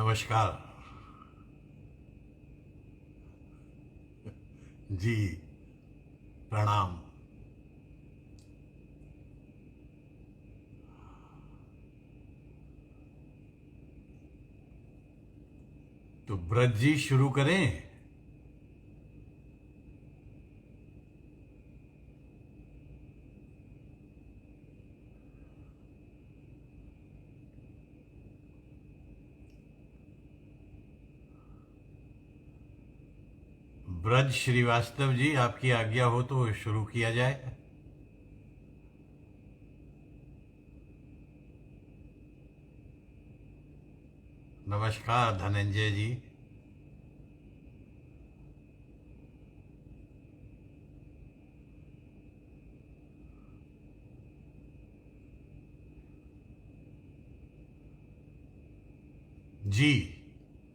नमस्कार जी। प्रणाम। तो ब्रज जी शुरू करें। ब्रज श्रीवास्तव जी, आपकी आज्ञा हो तो शुरू किया जाए। नमस्कार धनंजय जी। जी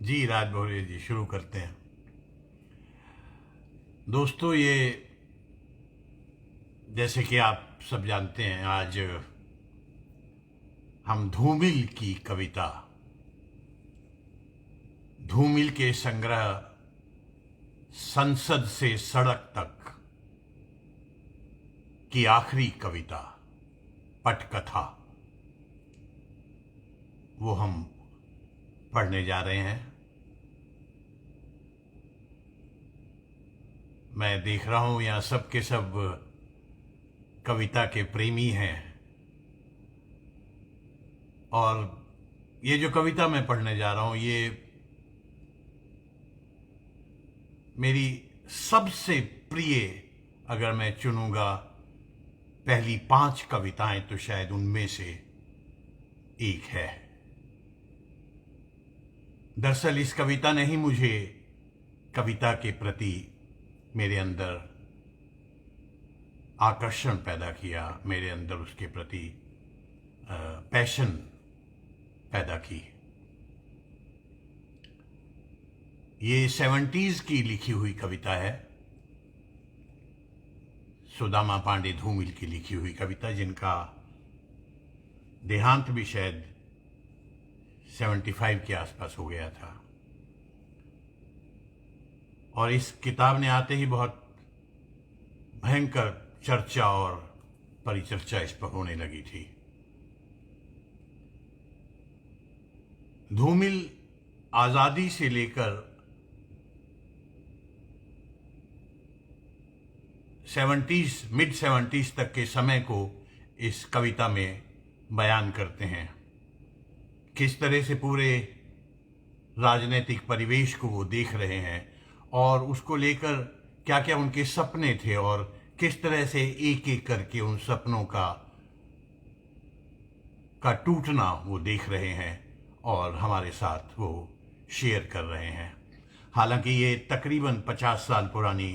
जी, राज भोरे जी शुरू करते हैं। दोस्तों, ये जैसे कि आप सब जानते हैं, आज हम धूमिल की कविता, धूमिल के संग्रह संसद से सड़क तक की आखिरी कविता पटकथा, वो हम पढ़ने जा रहे हैं। मैं देख रहा हूं यहाँ सब के सब कविता के प्रेमी हैं, और ये जो कविता मैं पढ़ने जा रहा हूं, ये मेरी सबसे प्रिय, अगर मैं चुनूंगा पहली 5 कविताएं, तो शायद उनमें से एक है। दरअसल इस कविता ने ही मुझे कविता के प्रति मेरे अंदर आकर्षण पैदा किया, मेरे अंदर उसके प्रति पैशन पैदा की। ये 70s की लिखी हुई कविता है, सुदामा पांडे धूमिल की लिखी हुई कविता, जिनका देहांत भी शायद 75 के आसपास हो गया था। और इस किताब ने आते ही बहुत भयंकर चर्चा और परिचर्चा इस पर होने लगी थी। धूमिल आजादी से लेकर 70s, मिड 70s तक के समय को इस कविता में बयान करते हैं। किस तरह से पूरे राजनीतिक परिवेश को वो देख रहे हैं, और उसको लेकर क्या क्या उनके सपने थे, और किस तरह से एक एक करके उन सपनों का टूटना वो देख रहे हैं और हमारे साथ वो शेयर कर रहे हैं। हालांकि ये तकरीबन 50 साल पुरानी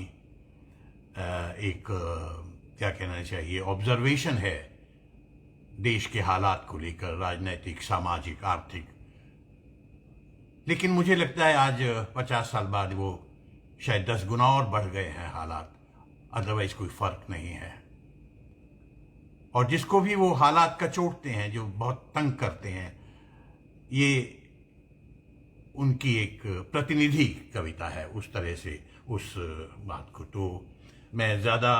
एक क्या कहना चाहिए, ऑब्जर्वेशन है देश के हालात को लेकर, राजनीतिक, सामाजिक, आर्थिक। लेकिन मुझे लगता है आज 50 साल बाद वो शायद 10 गुना और बढ़ गए हैं हालात, अदरवाइज कोई फर्क नहीं है। और जिसको भी वो हालात कचोटते हैं, जो बहुत तंग करते हैं, ये उनकी एक प्रतिनिधि कविता है उस तरह से, उस बात को। तो मैं ज़्यादा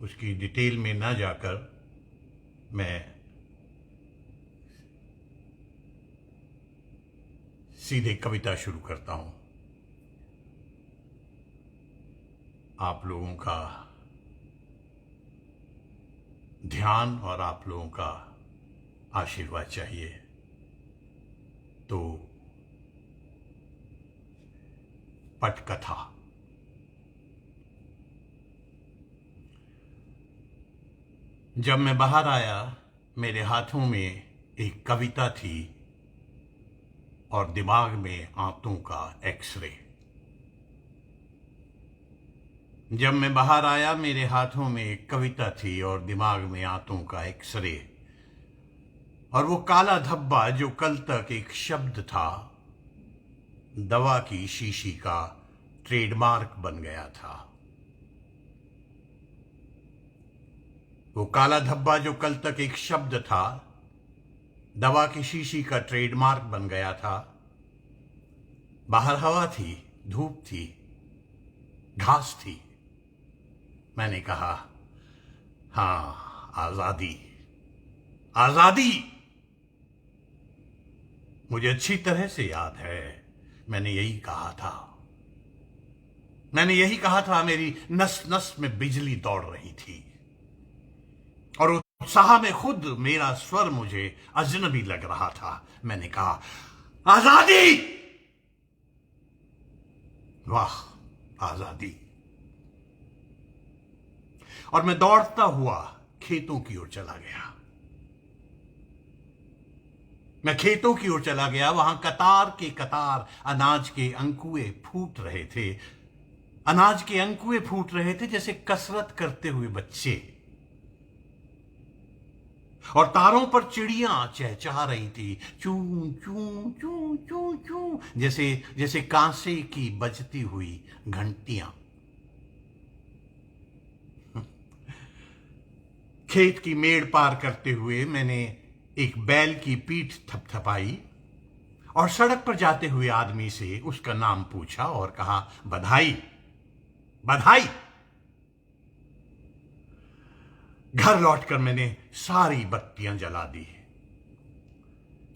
उसकी डिटेल में ना जाकर मैं सीधे कविता शुरू करता हूं। आप लोगों का ध्यान और आप लोगों का आशीर्वाद चाहिए। तो पटकथा। जब मैं बाहर आया, मेरे हाथों में एक कविता थी और दिमाग में आंतों का एक्सरे। जब मैं बाहर आया, मेरे हाथों में एक कविता थी और दिमाग में आंतों का एक्सरे। और वो काला धब्बा जो कल तक एक शब्द था, दवा की शीशी का ट्रेडमार्क बन गया था। वो काला धब्बा जो कल तक एक शब्द था, दवा की शीशी का ट्रेडमार्क बन गया था। बाहर हवा थी, धूप थी, घास थी। मैंने कहा, हाँ, आजादी, आजादी। मुझे अच्छी तरह से याद है, मैंने यही कहा था। मैंने यही कहा था। मेरी नस नस में बिजली दौड़ रही थी और उत्साह में खुद मेरा स्वर मुझे अजनबी लग रहा था। मैंने कहा, आजादी, वाह, आजादी। और मैं दौड़ता हुआ खेतों की ओर चला गया। मैं खेतों की ओर चला गया। वहां कतार के कतार अनाज के अंकुए फूट रहे थे। अनाज के अंकुए फूट रहे थे जैसे कसरत करते हुए बच्चे। और तारों पर चिड़ियां चहचहा रही थी, चू चू चू चू चू, जैसे जैसे कांसे की बजती हुई घंटियां। खेत की मेड़ पार करते हुए मैंने एक बैल की पीठ थपथपाई और सड़क पर जाते हुए आदमी से उसका नाम पूछा और कहा, बधाई, बधाई। घर लौटकर मैंने सारी बत्तियां जला दी।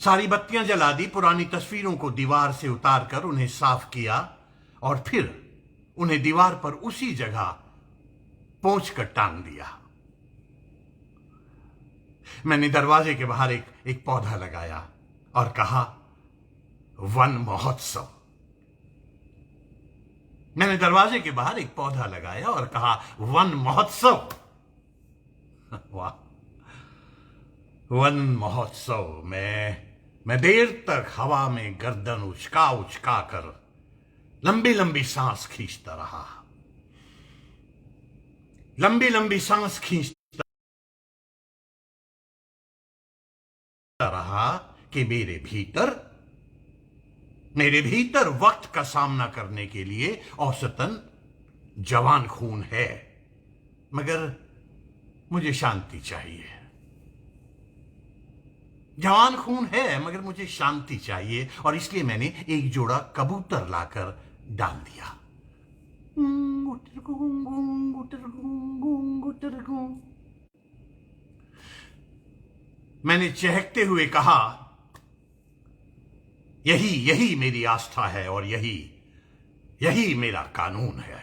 सारी बत्तियां जला दी। पुरानी तस्वीरों को दीवार से उतारकर उन्हें साफ किया और फिर उन्हें दीवार पर उसी जगह पोंछकर टांग दिया। मैंने दरवाजे के बाहर एक पौधा लगाया और कहा, वन महोत्सव। मैंने दरवाजे के बाहर एक पौधा लगाया और कहा, वन महोत्सव। वाह, वन महोत्सव। मैं देर तक हवा में गर्दन उचका उचका कर लंबी लंबी सांस खींचता रहा। लंबी लंबी सांस खींचता रहा कि मेरे भीतर वक्त का सामना करने के लिए औसतन जवान खून है, मगर मुझे शांति चाहिए। जवान खून है मगर मुझे शांति चाहिए और इसलिए मैंने एक जोड़ा कबूतर लाकर डाल दिया। मैंने चहकते हुए कहा, यही मेरी आस्था है और यही मेरा कानून है।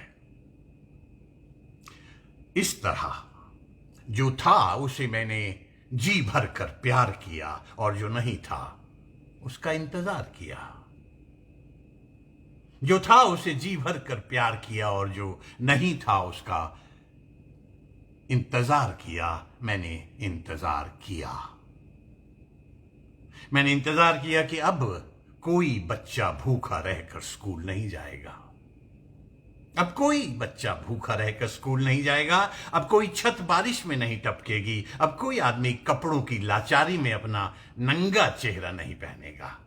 इस तरह जो था उसे मैंने जी भर कर प्यार किया और जो नहीं था उसका इंतजार किया। जो था उसे जी भर कर प्यार किया और जो नहीं था उसका इंतजार किया। मैंने इंतजार किया। मैंने इंतजार किया कि अब कोई बच्चा भूखा रहकर स्कूल नहीं जाएगा। अब कोई बच्चा भूखा रहकर स्कूल नहीं जाएगा। अब कोई छत बारिश में नहीं टपकेगी। अब कोई आदमी कपड़ों की लाचारी में अपना नंगा चेहरा नहीं पहनेगा।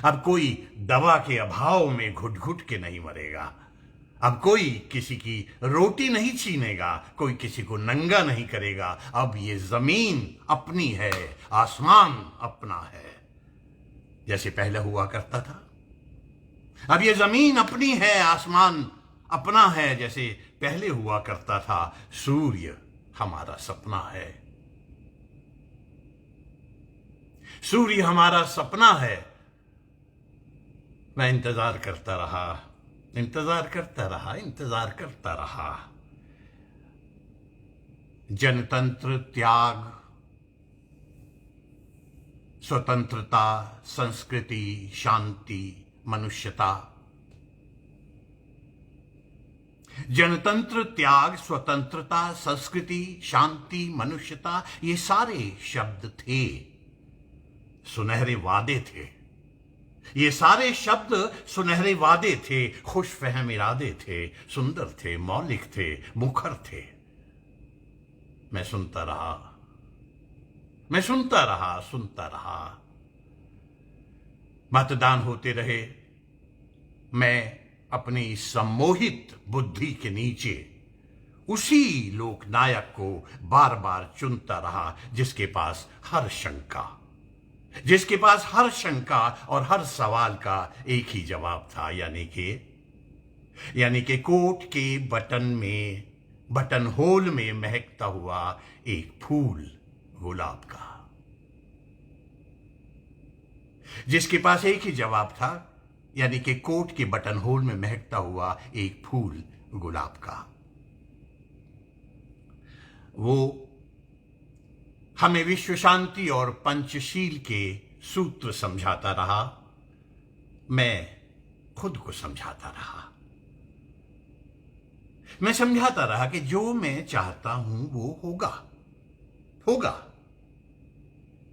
अब कोई दवा के अभाव में घुट घुट के नहीं मरेगा। अब कोई किसी की रोटी नहीं छीनेगा। कोई किसी को नंगा नहीं करेगा। अब ये जमीन अपनी है, आसमान अपना है, जैसे पहले हुआ करता था। अब ये जमीन अपनी है, आसमान अपना है, जैसे पहले हुआ करता था। सूर्य हमारा सपना है। सूर्य हमारा सपना है। मैं इंतजार करता रहा, इंतजार करता रहा, इंतजार करता रहा। जनतंत्र, त्याग, स्वतंत्रता, संस्कृति, शांति, मनुष्यता। जनतंत्र, त्याग, स्वतंत्रता, संस्कृति, शांति, मनुष्यता, ये सारे शब्द थे, सुनहरे वादे थे। ये सारे शब्द सुनहरे वादे थे, खुशफहम इरादे थे, सुंदर थे, मौलिक थे, मुखर थे। मैं सुनता रहा, मैं सुनता रहा, सुनता रहा। मतदान होते रहे। मैं अपनी सम्मोहित बुद्धि के नीचे उसी लोकनायक को बार बार चुनता रहा जिसके पास हर शंका, जिसके पास हर शंका और हर सवाल का एक ही जवाब था, यानी कि कोट के बटन होल में महकता हुआ एक फूल, गुलाब का। जिसके पास एक ही जवाब था, यानी कि कोट के बटन होल में महकता हुआ एक फूल, गुलाब का। वो हमें विश्व शांति और पंचशील के सूत्र समझाता रहा। मैं खुद को समझाता रहा। मैं समझाता रहा कि जो मैं चाहता हूं वो होगा।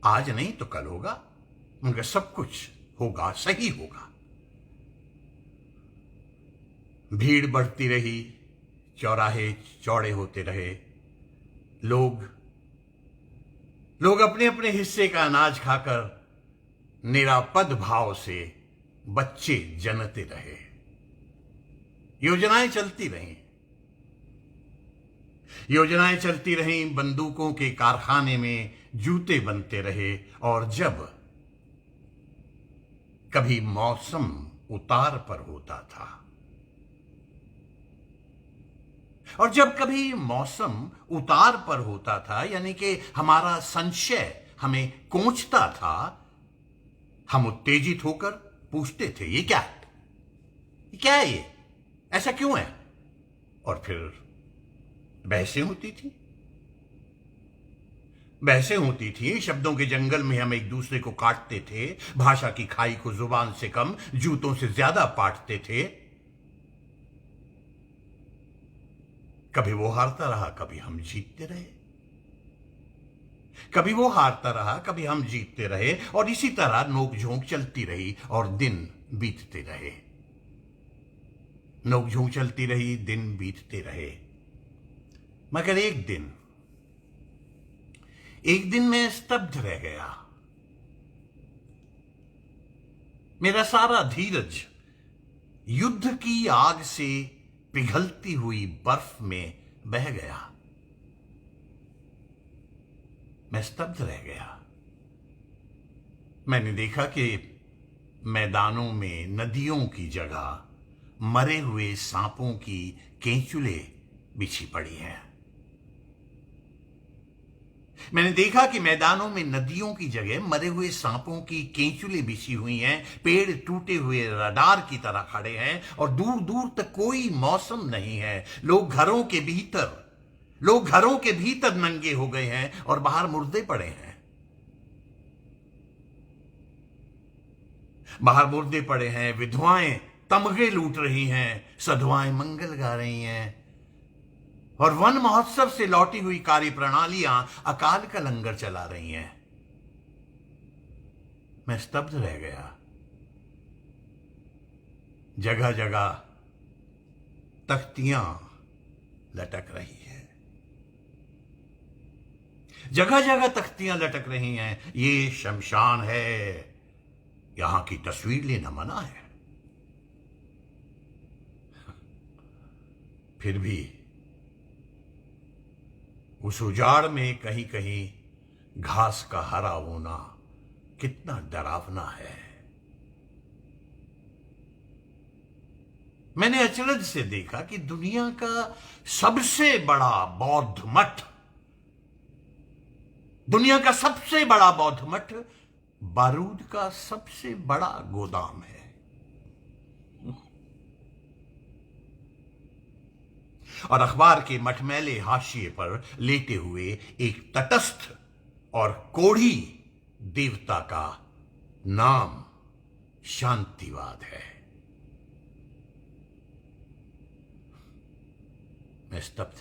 आज नहीं तो कल होगा, मगर सब कुछ होगा, सही होगा। भीड़ बढ़ती रही, चौराहे चौड़े होते रहे, लोग अपने अपने हिस्से का अनाज खाकर निरापद भाव से बच्चे जनते रहे। योजनाएं चलती रहीं, बंदूकों के कारखाने में जूते बनते रहे। और जब कभी मौसम उतार पर होता था, यानी कि हमारा संशय हमें कोंचता था, हम उत्तेजित होकर पूछते थे, ये क्या है ये? ऐसा क्यों है? और फिर बहसें होती थी। शब्दों के जंगल में हम एक दूसरे को काटते थे, भाषा की खाई को जुबान से कम, जूतों से ज्यादा पाटते थे। कभी वो हारता रहा, कभी हम जीतते रहे। कभी हम जीतते रहे, और इसी तरह नोकझोंक चलती रही और दिन बीतते रहे। मगर एक दिन मैं स्तब्ध रह गया। मेरा सारा धीरज युद्ध की आग से पिघलती हुई बर्फ में बह गया। मैं स्तब्ध रह गया। मैंने देखा कि मैदानों में नदियों की जगह मरे हुए सांपों की केंचुले बिछी पड़ी हैं। मैंने देखा कि मैदानों में नदियों की जगह मरे हुए सांपों की केंचुले बिछी हुई हैं। पेड़ टूटे हुए रडार की तरह खड़े हैं और दूर दूर तक कोई मौसम नहीं है। लोग घरों के भीतर नंगे हो गए हैं और बाहर मुर्दे पड़े हैं। विधवाएं तमगे लूट रही हैं, सधवाएं मंगल गा रही हैं, और वन महोत्सव से लौटी हुई कार्य प्रणालियां अकाल का लंगर चला रही हैं। मैं स्तब्ध रह गया। जगह जगह तख्तियां लटक रही हैं। ये शमशान है, यहां की तस्वीर लेना मना है। फिर भी उस उजाड़ में कहीं कहीं घास का हरा होना कितना डरावना है। मैंने अचरज से देखा कि दुनिया का सबसे बड़ा बौद्ध मठ बारूद का सबसे बड़ा गोदाम है। और अखबार के मटमैले हाशिए पर लेटे हुए एक तटस्थ और कोढ़ी देवता का नाम शांतिवाद है। मैं स्तब्ध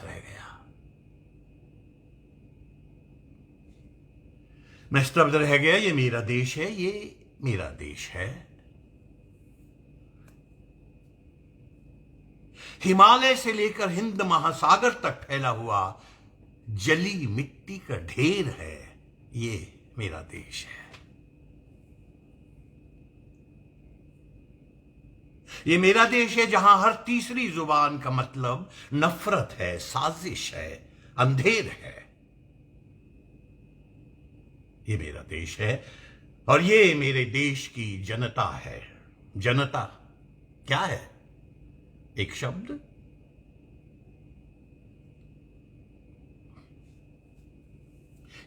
रह गया। ये मेरा देश है। हिमालय से लेकर हिंद महासागर तक फैला हुआ जली मिट्टी का ढेर है। ये मेरा देश है। ये मेरा देश है जहां हर तीसरी जुबान का मतलब नफरत है, साजिश है, अंधेर है। ये मेरा देश है और ये मेरे देश की जनता है। जनता क्या है? एक शब्द।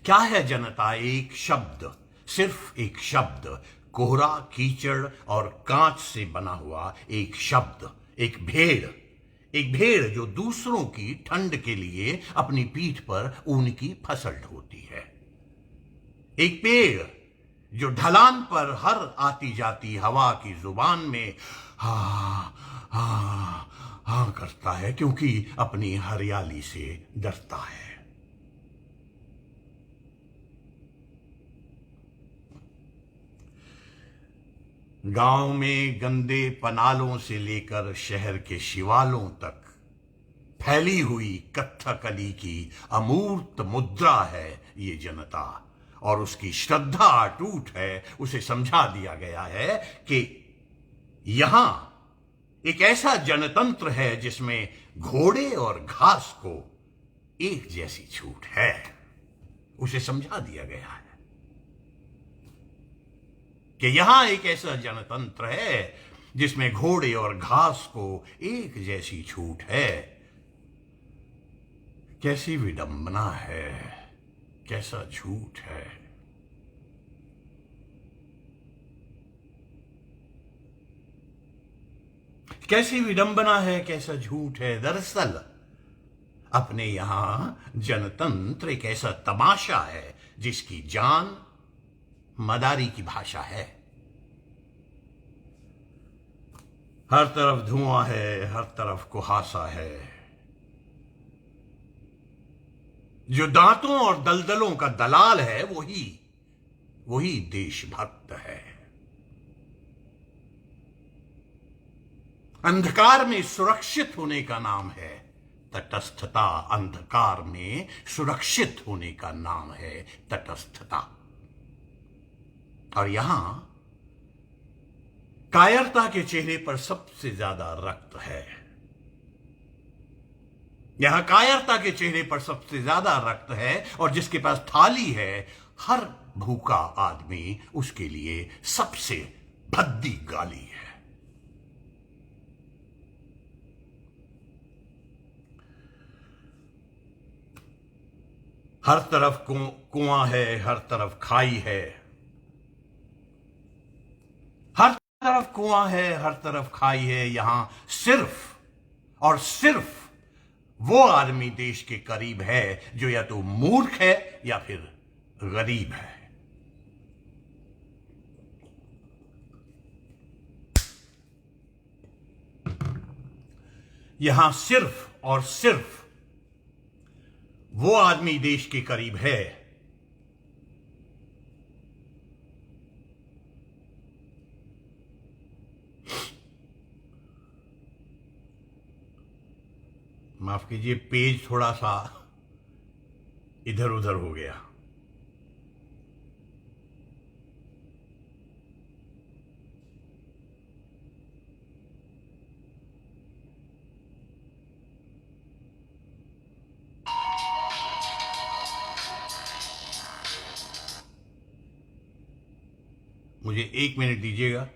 क्या है जनता? एक शब्द, सिर्फ एक शब्द। कोहरा, कीचड़ और कांच से बना हुआ एक शब्द। एक भेड़। एक भेड़ जो दूसरों की ठंड के लिए अपनी पीठ पर ऊन की फसल ढोती है। एक पेड़ जो ढलान पर हर आती जाती हवा की जुबान में हा हा हा करता है, क्योंकि अपनी हरियाली से डरता है। गांव में गंदे पनालों से लेकर शहर के शिवालों तक फैली हुई कथकली की अमूर्त मुद्रा है ये जनता, और उसकी श्रद्धा अटूट है। उसे समझा दिया गया है कि यहां एक ऐसा जनतंत्र है जिसमें घोड़े और घास को एक जैसी छूट है। उसे समझा दिया गया है कि यहां एक ऐसा जनतंत्र है जिसमें घोड़े और घास को एक जैसी छूट है। कैसी विडंबना है, कैसा झूठ है। कैसी विडंबना है, कैसा झूठ है। दरअसल अपने यहां जनतंत्र एक ऐसा तमाशा है जिसकी जान मदारी की भाषा है। हर तरफ धुआं है, हर तरफ कुहासा है। जो दांतों और दलदलों का दलाल है वही देशभक्त है। अंधकार में सुरक्षित होने का नाम है तटस्थता। अंधकार में सुरक्षित होने का नाम है तटस्थता। और यहां कायरता के चेहरे पर सबसे ज्यादा रक्त है। यहां कायरता के चेहरे पर सबसे ज्यादा रक्त है, और जिसके पास थाली है, हर भूखा आदमी उसके लिए सबसे भद्दी गाली है। हर तरफ कुआं है, हर तरफ खाई है। हर तरफ कुआं है, हर तरफ खाई है। यहां सिर्फ और सिर्फ वो आदमी देश के करीब है जो या तो मूर्ख है या फिर गरीब है। यहां सिर्फ और सिर्फ वो आदमी देश के करीब है माफ कीजिए, पेज थोड़ा सा इधर उधर हो गया। मुझे 1 मिनट दीजिएगा।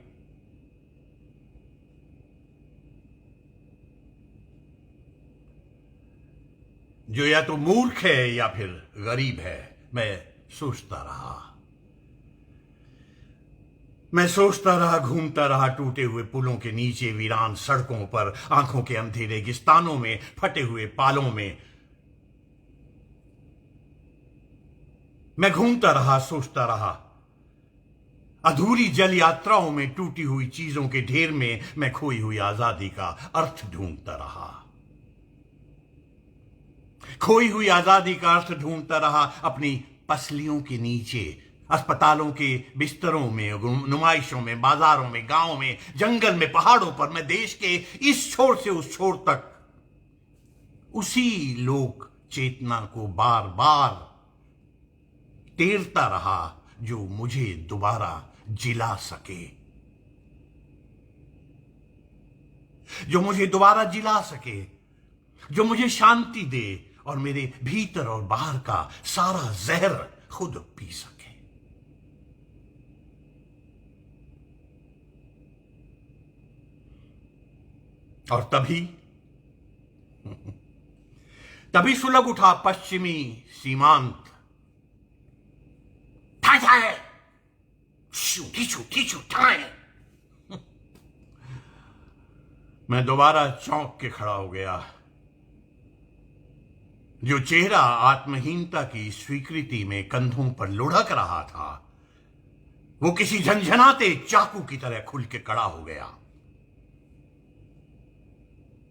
जो या तो मूर्ख है या फिर गरीब है। मैं सोचता रहा, घूमता रहा टूटे हुए पुलों के नीचे, वीरान सड़कों पर, आंखों के अंधेरे रेगिस्तानों में, फटे हुए पालों में। मैं घूमता रहा, सोचता रहा। अधूरी जल यात्राओं में, टूटी हुई चीजों के ढेर में मैं खोई हुई आजादी का अर्थ ढूंढता रहा। खोई हुई आजादी का अर्थ ढूंढता रहा अपनी पसलियों के नीचे, अस्पतालों के बिस्तरों में, नुमाइशों में, बाजारों में, गांवों में, जंगल में, पहाड़ों पर। मैं देश के इस छोर से उस छोर तक उसी लोक चेतना को बार बार टेरता रहा जो मुझे दोबारा जिला सके, जो मुझे दोबारा जिला सके, जो मुझे शांति दे और मेरे भीतर और बाहर का सारा जहर खुद पी सके। और तभी तभी सुलग उठा पश्चिमी सीमांत। ठाए छूटी ठाए। मैं दोबारा चौंक के खड़ा हो गया। जो चेहरा आत्महीनता की स्वीकृति में कंधों पर लुढ़क रहा था, वो किसी झंझनाते चाकू की तरह खुल के खड़ा हो गया।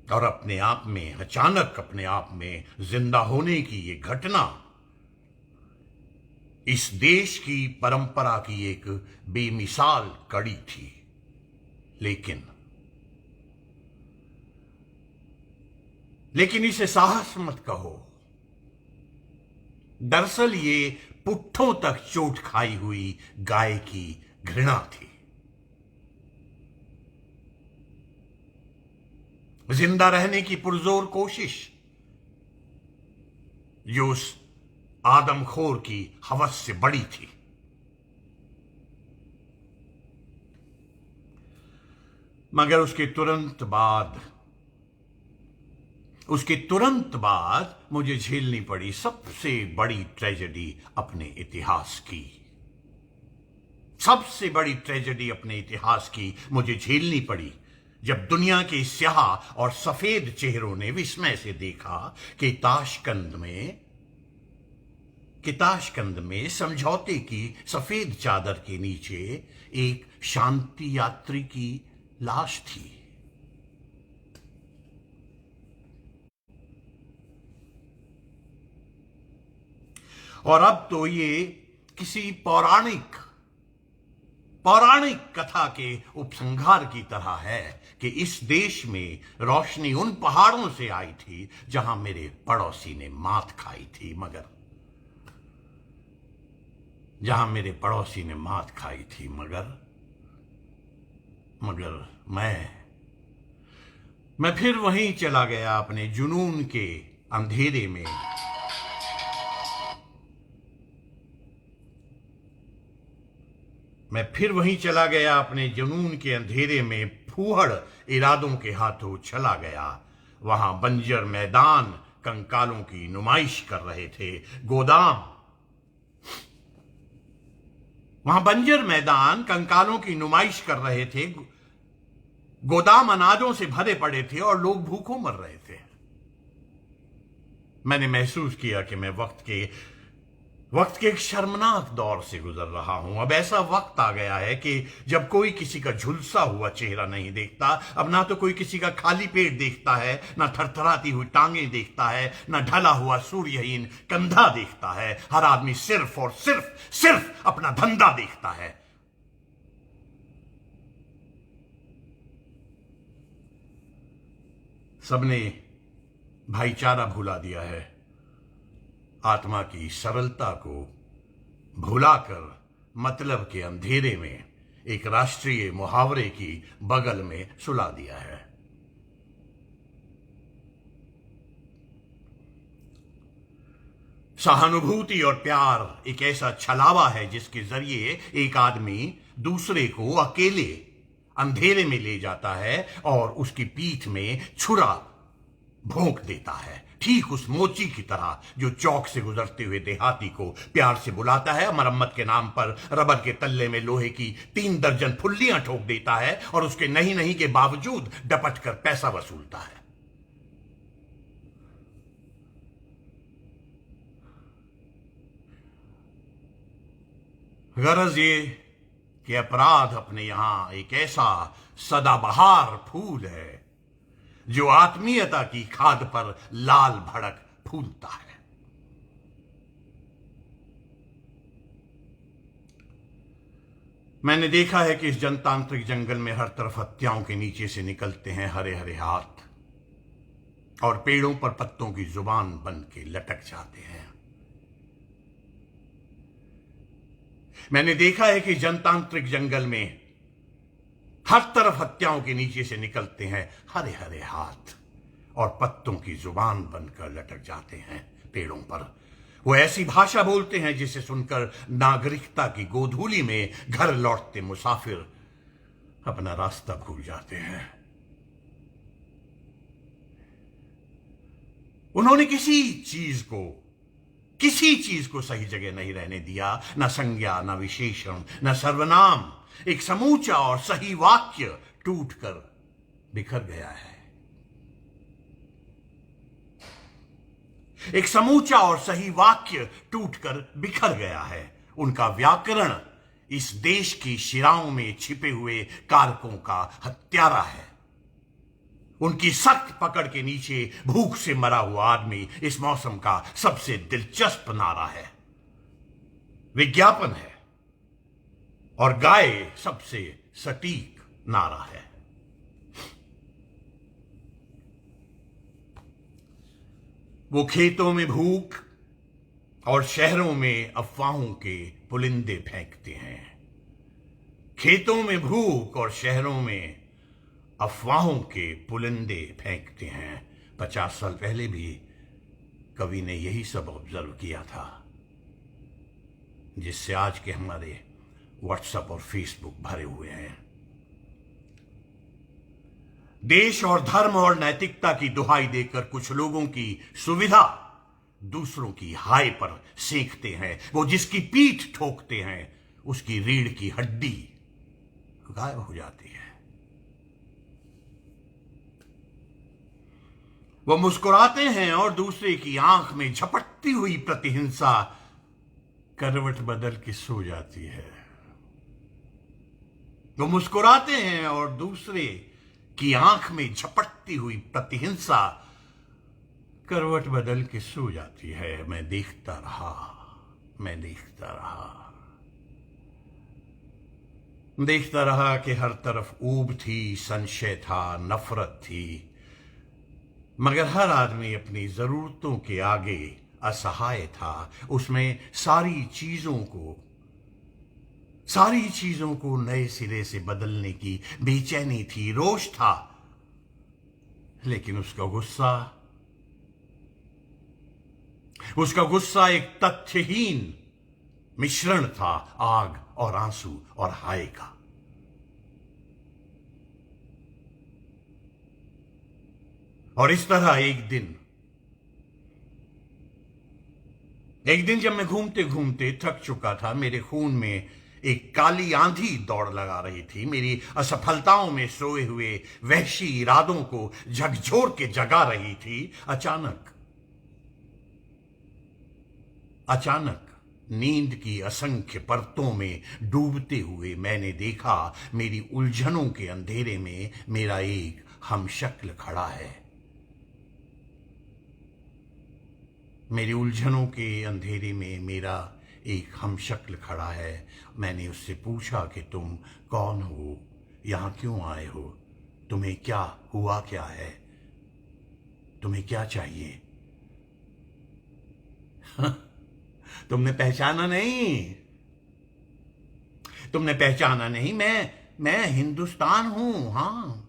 और अपने आप में, अचानक अपने आप में जिंदा होने की ये घटना इस देश की परंपरा की एक बेमिसाल कड़ी थी। लेकिन इसे साहस मत कहो। दरअसल ये पुट्ठों तक चोट खाई हुई गाय की घृणा थी। जिंदा रहने की पुरजोर कोशिश जो उस आदमखोर की हवस से बड़ी थी। मगर उसके तुरंत बाद मुझे झेलनी पड़ी सबसे बड़ी ट्रेजेडी अपने इतिहास की। सबसे बड़ी ट्रेजेडी अपने इतिहास की मुझे झेलनी पड़ी जब दुनिया के स्याह और सफेद चेहरों ने विस्मय से देखा कि ताशकंद में समझौते की सफेद चादर के नीचे एक शांति यात्री की लाश थी। और अब तो ये किसी पौराणिक कथा के उपसंहार की तरह है कि इस देश में रोशनी उन पहाड़ों से आई थी जहां मेरे पड़ोसी ने मात खाई थी। मगर मैं फिर वहीं चला गया अपने जुनून के अंधेरे में। फूहड़ इरादों के हाथों चला गया। वहां बंजर मैदान कंकालों की नुमाइश कर रहे थे। गोदाम अनाजों से भरे पड़े थे और लोग भूखों मर रहे थे। मैंने महसूस किया कि मैं वक्त के एक शर्मनाक दौर से गुजर रहा हूं। अब ऐसा वक्त आ गया है कि जब कोई किसी का झुलसा हुआ चेहरा नहीं देखता। अब ना तो कोई किसी का खाली पेट देखता है, ना थरथराती हुई टांगें देखता है, ना ढला हुआ सूर्यहीन कंधा देखता है। हर आदमी सिर्फ और सिर्फ अपना धंधा देखता है। सबने भाईचारा भुला दिया है। आत्मा की सरलता को भुलाकर मतलब के अंधेरे में एक राष्ट्रीय मुहावरे की बगल में सुला दिया है। सहानुभूति और प्यार एक ऐसा छलावा है जिसके जरिए एक आदमी दूसरे को अकेले अंधेरे में ले जाता है और उसकी पीठ में छुरा भोंक देता है। ठीक उस मोची की तरह जो चौक से गुजरते हुए देहाती को प्यार से बुलाता है, मरम्मत के नाम पर रबर के तल्ले में लोहे की 3 दर्जन फुल्लियां ठोक देता है और उसके नहीं के बावजूद डपट कर पैसा वसूलता है। गरज ये कि अपराध अपने यहां एक ऐसा सदाबहार फूल है जो आत्मीयता की खाद पर लाल भड़क फूलता है। मैंने देखा है कि इस जनतांत्रिक जंगल में हर तरफ हत्याओं के नीचे से निकलते हैं हरे हरे हाथ और पेड़ों पर पत्तों की जुबान बन के लटक जाते हैं। मैंने देखा है कि जनतांत्रिक जंगल में हर तरफ हत्याओं के नीचे से निकलते हैं हरे हरे हाथ और पत्तों की जुबान बनकर लटक जाते हैं पेड़ों पर। वो ऐसी भाषा बोलते हैं जिसे सुनकर नागरिकता की गोधूली में घर लौटते मुसाफिर अपना रास्ता भूल जाते हैं। उन्होंने किसी चीज को सही जगह नहीं रहने दिया, न संज्ञा, न विशेषण, न सर्वनाम। एक समूचा और सही वाक्य टूटकर बिखर गया है। एक समूचा और सही वाक्य टूटकर बिखर गया है। उनका व्याकरण इस देश की शिराओं में छिपे हुए कारकों का हत्यारा है। उनकी सख्त पकड़ के नीचे भूख से मरा हुआ आदमी इस मौसम का सबसे दिलचस्प नारा है, विज्ञापन है, और गाय सबसे सटीक नारा है। वो खेतों में भूख और शहरों में अफवाहों के पुलिंदे फेंकते हैं। खेतों में भूख और शहरों में अफवाहों के पुलिंदे फेंकते हैं। 50 साल पहले भी कवि ने यही सब ऑब्जर्व किया था, जिससे आज के हमारे व्हाट्सएप और फेसबुक भरे हुए हैं। देश और धर्म और नैतिकता की दुहाई देकर कुछ लोगों की सुविधा दूसरों की हाय पर सेंकते हैं। वो जिसकी पीठ ठोकते हैं उसकी रीढ़ की हड्डी गायब हो जाती है। वो मुस्कुराते हैं और दूसरे की आंख में झपटती हुई प्रतिहिंसा करवट बदल के सो जाती है। वो मुस्कुराते हैं और दूसरे की आंख में झपटती हुई प्रतिहिंसा करवट बदल के सो जाती है। मैं देखता रहा कि हर तरफ ऊब थी, संशय था, नफरत थी, मगर हर आदमी अपनी जरूरतों के आगे असहाय था। उसमें सारी चीजों को नए सिरे से बदलने की बेचैनी थी, रोष था, लेकिन उसका गुस्सा एक तथ्यहीन मिश्रण था, आग और आंसू और हाय का। और इस तरह एक दिन जब मैं घूमते घूमते थक चुका था, मेरे खून में एक काली आंधी दौड़ लगा रही थी, मेरी असफलताओं में सोए हुए वहशी इरादों को झकझोर के जगा रही थी। अचानक नींद की असंख्य परतों में डूबते हुए मैंने देखा मेरी उलझनों के अंधेरे में मेरा एक हमशक्ल खड़ा है। मेरी उलझनों के अंधेरे में मेरा एक हमशक्ल खड़ा है। मैंने उससे पूछा कि तुम कौन हो, यहां क्यों आए हो, तुम्हें क्या हुआ, क्या है, तुम्हें क्या चाहिए? तुमने पहचाना नहीं। मैं हिंदुस्तान हूं। हां,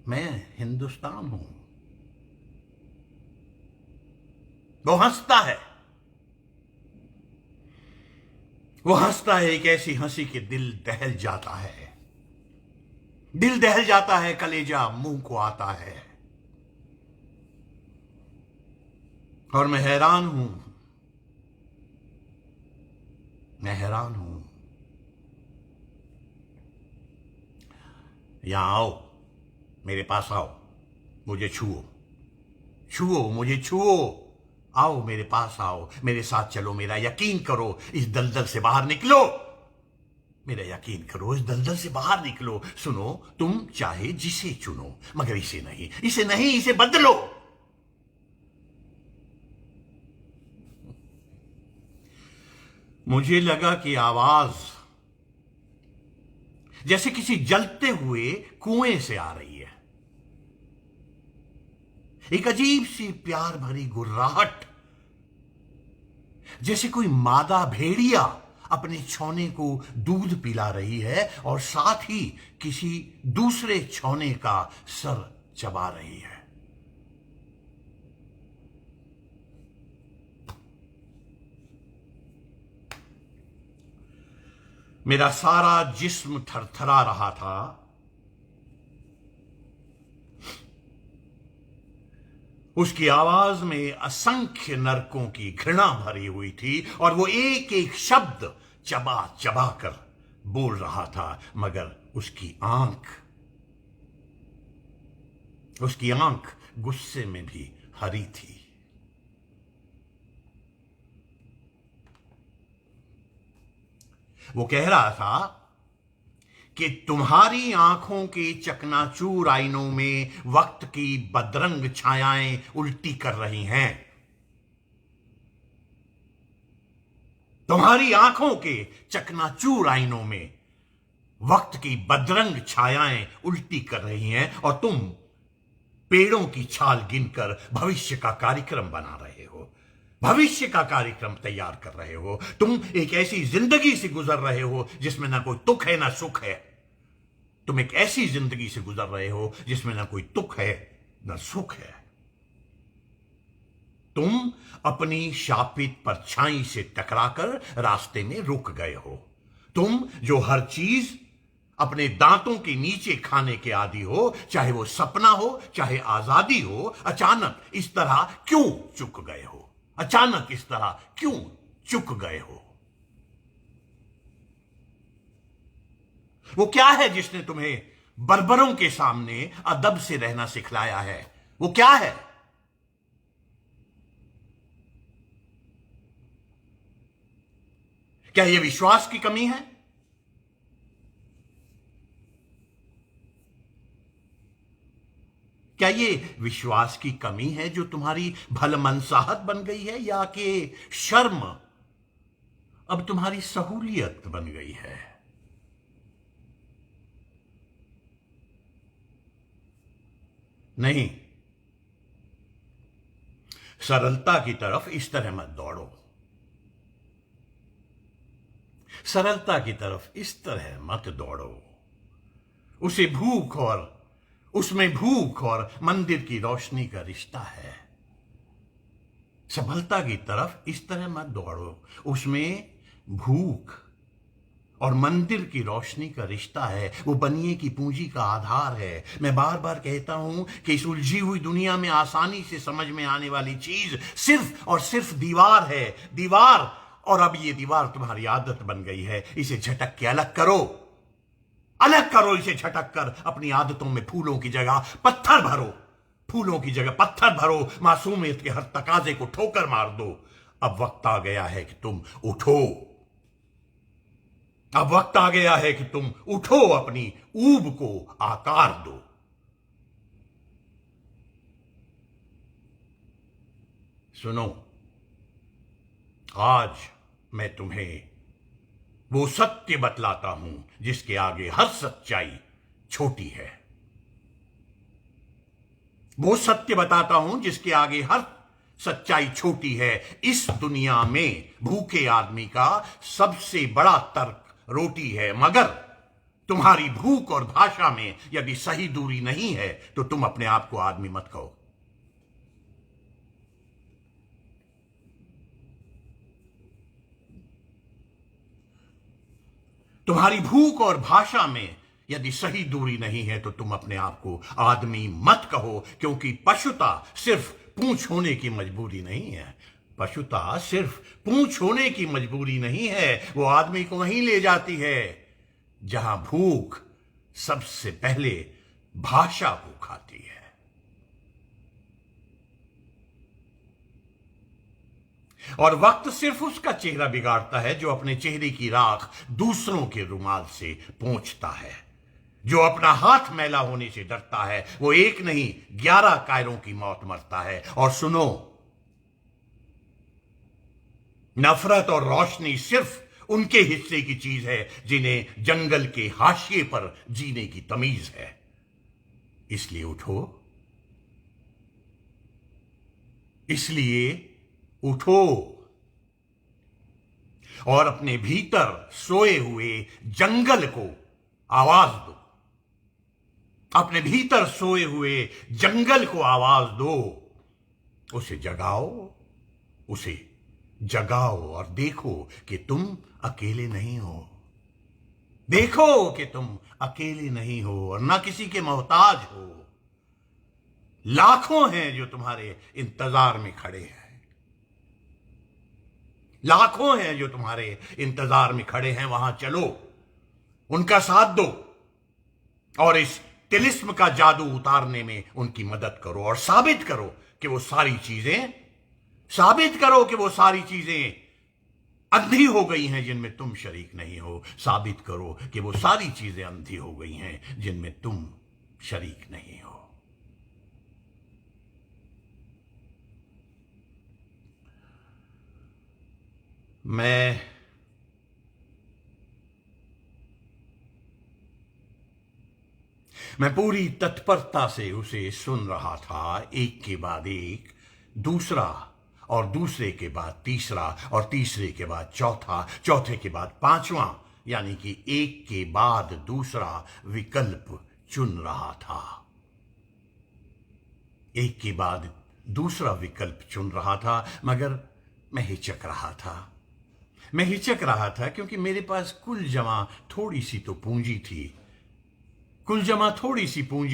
मैं हिंदुस्तान हूं। वो हंसता है एक ऐसी हंसी कि दिल दहल जाता है, कलेजा मुंह को आता है। और मैं हैरान हूं। यहां आओ, मेरे पास आओ, मुझे छुओ, आओ मेरे पास आओ, मेरे साथ चलो, मेरा यकीन करो, इस दलदल से बाहर निकलो। सुनो, तुम चाहे जिसे चुनो, मगर इसे नहीं, इसे बदलो। मुझे लगा कि आवाज जैसे किसी जलते हुए कुएं से आ रही है, एक अजीब सी प्यार भरी गुर्राहट, जैसे कोई मादा भेड़िया अपने छौने को दूध पिला रही है और साथ ही किसी दूसरे छौने का सर चबा रही है। मेरा सारा जिस्म थरथरा रहा था। उसकी आवाज में असंख्य नरकों की घृणा भरी हुई थी और वो एक एक शब्द चबा चबा कर बोल रहा था, मगर उसकी आंख गुस्से में भी हरी थी। वो कह रहा था कि तुम्हारी आंखों के चकनाचूर आईनों में वक्त की बदरंग छायाएं उल्टी कर रही हैं। तुम्हारी आंखों के चकनाचूर आईनों में वक्त की बदरंग छायाएं उल्टी कर रही हैं और तुम पेड़ों की छाल गिनकर भविष्य का कार्यक्रम बना रहे हो, भविष्य का कार्यक्रम तैयार कर रहे हो। तुम एक ऐसी जिंदगी से गुजर रहे हो जिसमें ना कोई दुख है ना सुख है। तुम एक ऐसी जिंदगी से गुजर रहे हो जिसमें ना कोई दुख है ना सुख है। तुम अपनी शापित परछाई से टकराकर रास्ते में रुक गए हो। तुम जो हर चीज अपने दांतों के नीचे खाने के आदी हो, चाहे वो सपना हो चाहे आजादी हो, अचानक इस तरह क्यों चुक गए हो? अचानक इस तरह क्यों चुक गए हो? वो क्या है जिसने तुम्हें बर्बरों के सामने अदब से रहना सिखलाया है? वो क्या है? क्या यह विश्वास की कमी है? क्या ये विश्वास की कमी है जो तुम्हारी भलमनसाहत बन गई है, या कि शर्म अब तुम्हारी सहूलियत बन गई है? नहीं, सरलता की तरफ इस तरह मत दौड़ो। सरलता की तरफ इस तरह मत दौड़ो। उसमें भूख और मंदिर की रोशनी का रिश्ता है। सफलता की तरफ इस तरह मत दौड़ो। उसमें भूख और मंदिर की रोशनी का रिश्ता है। वो बनिए की पूंजी का आधार है। मैं बार बार कहता हूं कि इस उलझी हुई दुनिया में आसानी से समझ में आने वाली चीज सिर्फ और सिर्फ दीवार है। दीवार। और अब ये दीवार तुम्हारी आदत बन गई है। इसे झटक के अलग करो। अलग करो इसे झटक कर। अपनी आदतों में फूलों की जगह पत्थर भरो। फूलों की जगह पत्थर भरो। मासूमियत के हर तकाजे को ठोकर मार दो। अब वक्त आ गया है कि तुम उठो। अब वक्त आ गया है कि तुम उठो, अपनी ऊब को आकार दो। सुनो, आज मैं तुम्हें वो सत्य बतलाता हूं जिसके आगे हर सच्चाई छोटी है। वो सत्य बताता हूं जिसके आगे हर सच्चाई छोटी है। इस दुनिया में भूखे आदमी का सबसे बड़ा तर्क रोटी है, मगर तुम्हारी भूख और भाषा में यदि सही दूरी नहीं है तो तुम अपने आप को आदमी मत कहो। तुम्हारी भूख और भाषा में यदि सही दूरी नहीं है तो तुम अपने आप को आदमी मत कहो, क्योंकि पशुता सिर्फ पूंछ होने की मजबूरी नहीं है। पशुता सिर्फ पूंछ होने की मजबूरी नहीं है। वो आदमी को वहीं ले जाती है जहां भूख सबसे पहले भाषा को खाती है। और वक्त सिर्फ उसका चेहरा बिगाड़ता है जो अपने चेहरे की राख दूसरों के रुमाल से पोंछता है। जो अपना हाथ मैला होने से डरता है वो एक नहीं 11 कायरों की मौत मरता है। और सुनो, नफरत और रोशनी सिर्फ उनके हिस्से की चीज है जिन्हें जंगल के हाशिए पर जीने की तमीज है। इसलिए उठो। इसलिए उठो और अपने भीतर सोए हुए जंगल को आवाज दो। अपने भीतर सोए हुए जंगल को आवाज दो। उसे जगाओ। उसे जगाओ और देखो कि तुम अकेले नहीं हो। देखो कि तुम अकेले नहीं हो और ना किसी के मोहताज हो। लाखों हैं जो तुम्हारे इंतजार में खड़े हैं, लाखों हैं जो तुम्हारे इंतजार में खड़े हैं। वहां चलो, उनका साथ दो और इस तिलिस्म का जादू उतारने में उनकी मदद करो और साबित करो कि वो सारी चीजें अंधी हो गई हैं जिनमें तुम शरीक नहीं हो। साबित करो कि वो सारी चीजें अंधी हो गई हैं जिनमें तुम शरीक नहीं हो। मैं पूरी तत्परता से उसे सुन रहा था, एक के बाद एक, दूसरा और दूसरे के बाद तीसरा और तीसरे के बाद चौथा, चौथे के बाद पांचवां, यानी कि एक के बाद दूसरा विकल्प चुन रहा था। एक के बाद दूसरा विकल्प चुन रहा था, मगर मैं हिचक रहा था क्योंकि मेरे पास कुल जमा थोड़ी सी तो पूंजी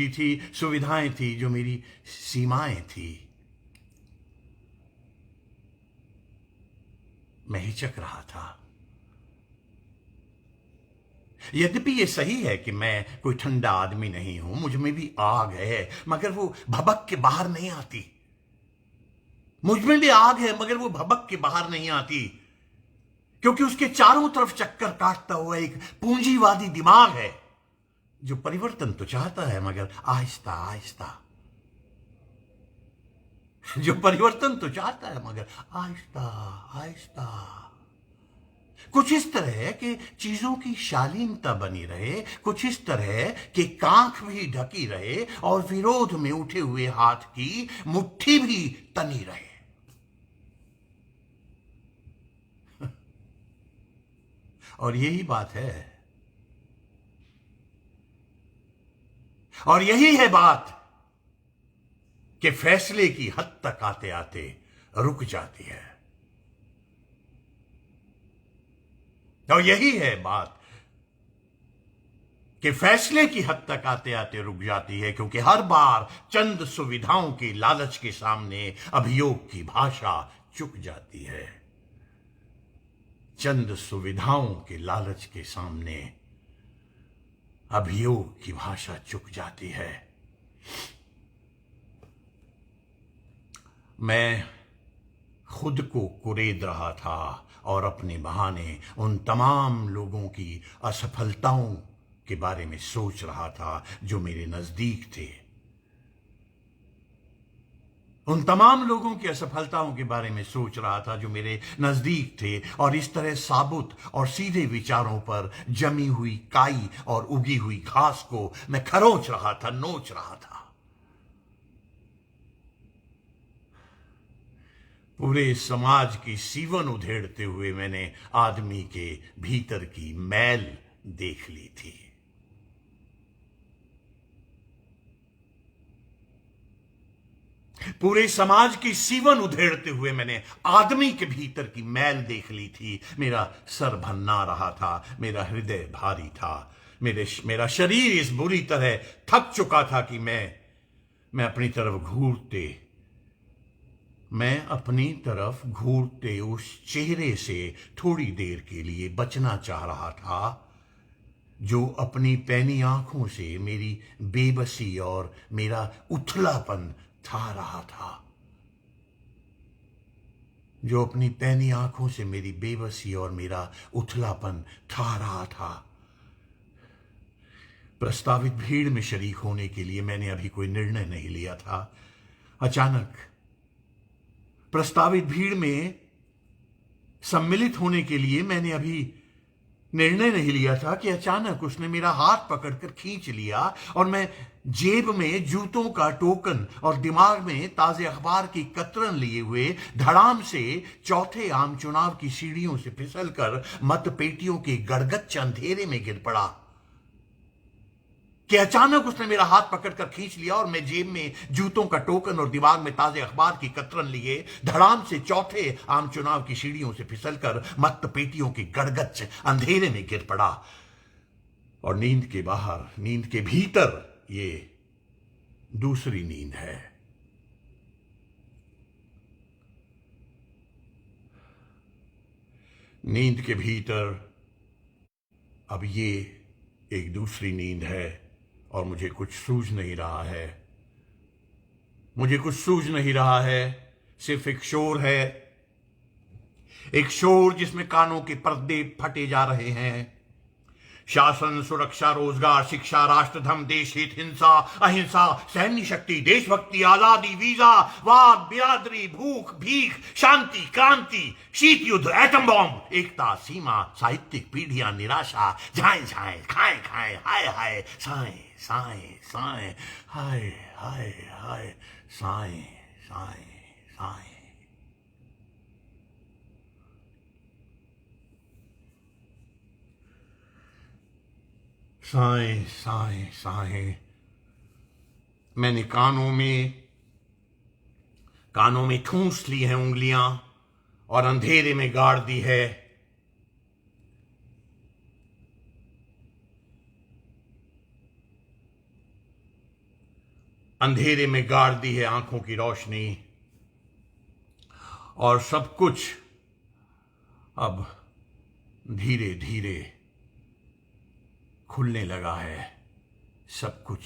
थी, सुविधाएं थी जो मेरी सीमाएं थी। मैं हिचक रहा था। यद्यपि यह सही है कि मैं कोई ठंडा आदमी नहीं हूं, मुझ में भी आग है, मगर वो भभक के बाहर नहीं आती। मुझ में भी आग है मगर वो भभक के बाहर नहीं आती, क्योंकि उसके चारों तरफ चक्कर काटता हुआ एक पूंजीवादी दिमाग है जो परिवर्तन तो चाहता है मगर आहिस्ता आहिस्ता, आहिस्ता आहिस्ता। कुछ इस तरह कि चीजों की शालीनता बनी रहे, कुछ इस तरह कि कांख भी ढकी रहे और विरोध में उठे हुए हाथ की मुट्ठी भी तनी रहे। और यही बात है, और यही है बात कि फैसले की हद तक आते आते रुक जाती है। और यही है बात कि फैसले की हद तक आते आते रुक जाती है, क्योंकि हर बार चंद सुविधाओं के लालच के सामने अभियोग की भाषा चुक जाती है। चंद सुविधाओं के लालच के सामने अभियोग की भाषा चुक जाती है। मैं खुद को कुरेद रहा था और अपने बहाने उन तमाम लोगों की असफलताओं के बारे में सोच रहा था जो मेरे नजदीक थे। उन तमाम लोगों की असफलताओं के बारे में सोच रहा था जो मेरे नजदीक थे, और इस तरह साबुत और सीधे विचारों पर जमी हुई काई और उगी हुई घास को मैं खरोंच रहा था, नोच रहा था। पूरे समाज की सीवन उधेड़ते हुए मैंने आदमी के भीतर की मैल देख ली थी। पूरे समाज की सीवन उधेड़ते हुए मैंने आदमी के भीतर की मैल देख ली थी। मेरा सर भन्ना रहा था, मेरा हृदय भारी था, मेरा शरीर इस बुरी तरह थक चुका था कि मैं अपनी तरफ घूरते उस चेहरे से थोड़ी देर के लिए बचना चाह रहा था, जो अपनी पैनी आंखों से मेरी बेबसी और मेरा उथलापन था रहा था, जो अपनी पैनी आंखों से मेरी बेबसी और मेरा उथलापन था रहा था। प्रस्तावित भीड़ में शरीक होने के लिए मैंने अभी कोई निर्णय नहीं लिया था। अचानक प्रस्तावित भीड़ में सम्मिलित होने के लिए मैंने अभी निर्णय नहीं लिया था कि अचानक उसने मेरा हाथ पकड़कर खींच लिया और मैं जेब में जूतों का टोकन और दिमाग में ताजे अखबार की कतरन लिए हुए धड़ाम से चौथे आम चुनाव की सीढ़ियों से फिसलकर मतपेटियों के गड़गच्च अंधेरे में गिर पड़ा। कि अचानक उसने मेरा हाथ पकड़कर खींच लिया और मैं जेब में जूतों का टोकन और दिमाग में ताजे अखबार की कतरन लिए धड़ाम से चौथे आम चुनाव की सीढ़ियों से फिसलकर मतपेटियों के गड़गच्च अंधेरे में गिर पड़ा। और नींद के बाहर, नींद के भीतर ये दूसरी नींद है। नींद के भीतर अब ये एक दूसरी नींद है और मुझे कुछ सूझ नहीं रहा है। मुझे कुछ सूझ नहीं रहा है, सिर्फ एक शोर है, एक शोर जिसमें कानों के पर्दे फटे जा रहे हैं। शासन, सुरक्षा, रोजगार, शिक्षा, राष्ट्रधर्म, देश हित, हिंसा, अहिंसा, सैन्य शक्ति, देशभक्ति, आजादी, वीजा, वाद, बिरादरी, भूख, भीख, शांति, क्रांति, शीत युद्ध, एटम बॉम्ब, एकता, सीमा, साहित्यिक पीढ़ियां, निराशा, झाए झाए, खाए खाए, हाय हाय, साए साए साए, हाय हाय हाय, साए साए साए। साए साए साए। मैंने कानों में ठूंस ली हैं उंगलियां और अंधेरे में गाड़ दी है। अंधेरे में गाड़ दी है आंखों की रोशनी और सब कुछ अब धीरे धीरे खुलने लगा है। सब कुछ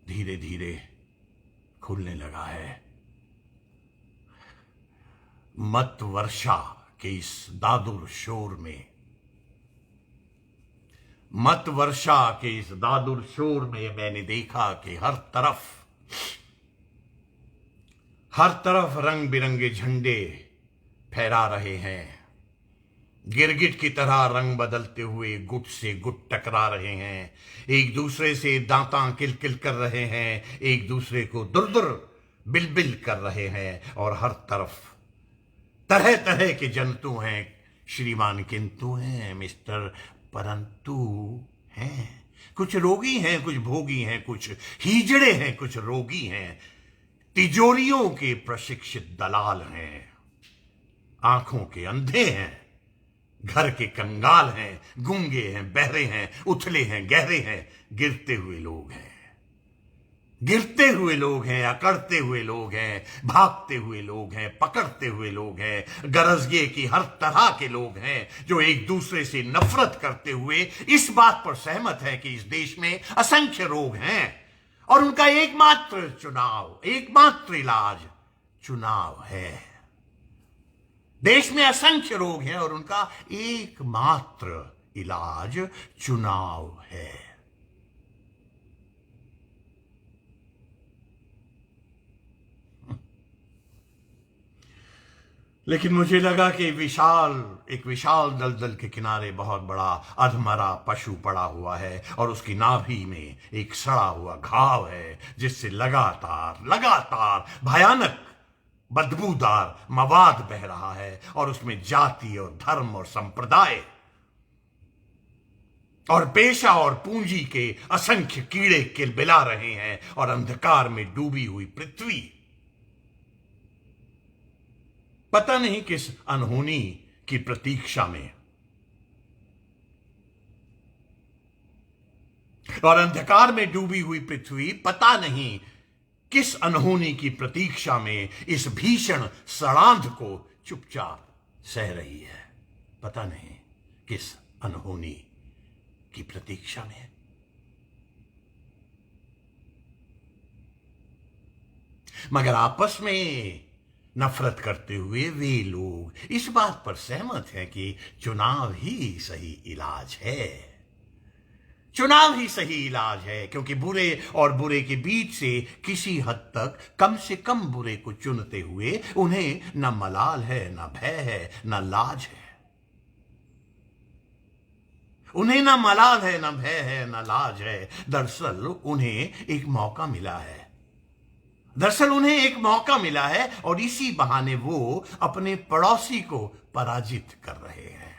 धीरे धीरे खुलने लगा है। मत वर्षा के इस दादुर शोर में, मत वर्षा के इस दादुर शोर में मैंने देखा कि हर तरफ रंग बिरंगे झंडे फहरा रहे हैं। गिरगिट की तरह रंग बदलते हुए गुट से गुट टकरा रहे हैं, एक दूसरे से दांता किलकिल कर रहे हैं, एक दूसरे को दुर बिलबिल कर रहे हैं और हर तरफ तरह तरह के जंतु हैं। श्रीमान किंतु हैं, मिस्टर परंतु हैं। कुछ रोगी हैं, कुछ भोगी हैं, कुछ हीजड़े हैं, कुछ रोगी हैं। तिजोरियों के प्रशिक्षित दलाल हैं, आंखों के अंधे हैं, घर के कंगाल हैं, गूंगे हैं, बहरे हैं, उथले हैं, गहरे हैं। गिरते हुए लोग हैं, गिरते हुए लोग हैं, अकड़ते हुए लोग हैं, भागते हुए लोग हैं, पकड़ते हुए लोग हैं, गरजगे की हर तरह के लोग हैं जो एक दूसरे से नफरत करते हुए इस बात पर सहमत है कि इस देश में असंख्य रोग हैं और उनका एकमात्र इलाज चुनाव है। देश में असंख्य रोग हैं और उनका एकमात्र इलाज चुनाव है। लेकिन मुझे लगा कि एक विशाल दलदल के किनारे बहुत बड़ा अधमरा पशु पड़ा हुआ है और उसकी नाभि में एक सड़ा हुआ घाव है जिससे लगातार भयानक बदबूदार मवाद बह रहा है और उसमें जाति और धर्म और संप्रदाय और पेशा और पूंजी के असंख्य कीड़े किलबिला रहे हैं और अंधकार में डूबी हुई पृथ्वी पता नहीं किस अनहोनी की प्रतीक्षा में, और अंधकार में डूबी हुई पृथ्वी पता नहीं किस अनहोनी की प्रतीक्षा में इस भीषण सड़ांध को चुपचाप सह रही है। पता नहीं किस अनहोनी की प्रतीक्षा में। मगर आपस में नफरत करते हुए वे लोग इस बात पर सहमत हैं कि चुनाव ही सही इलाज है। चुनाव ही सही इलाज है क्योंकि बुरे और बुरे के बीच से किसी हद तक कम से कम बुरे को चुनते हुए उन्हें न मलाल है, न भय है, न लाज है। उन्हें न मलाल है, न भय है, न लाज है। दरअसल उन्हें एक मौका मिला है और इसी बहाने वो अपने पड़ोसी को पराजित कर रहे हैं।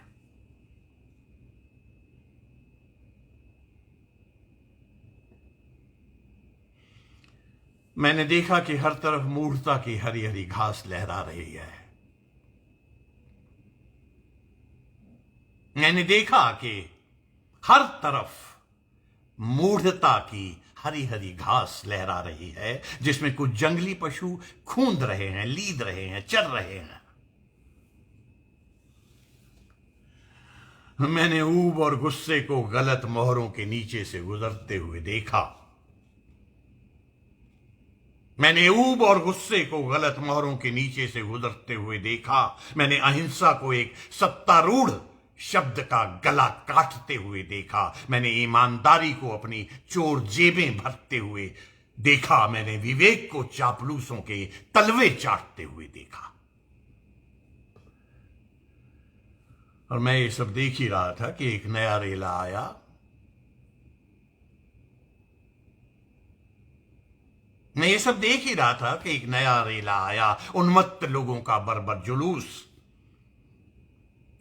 मैंने देखा कि हर तरफ मूढ़ता की हरी हरी घास लहरा रही है। मैंने देखा कि हर तरफ मूढ़ता की हरी हरी घास लहरा रही है जिसमें कुछ जंगली पशु खूंद रहे हैं, लीद रहे हैं, चर रहे हैं। मैंने ऊब और गुस्से को गलत मोहरों के नीचे से गुजरते हुए देखा। मैंने ऊब और गुस्से को गलत मोहरों के नीचे से गुजरते हुए देखा। मैंने अहिंसा को एक सत्तारूढ़ शब्द का गला काटते हुए देखा। मैंने ईमानदारी को अपनी चोर जेबें भरते हुए देखा। मैंने विवेक को चापलूसों के तलवे चाटते हुए देखा। और मैं ये सब देख ही रहा था कि एक नया रेला आया। मैं ये सब देख ही रहा था कि एक नया रेला आया। उन्मत्त लोगों का बर्बर जुलूस।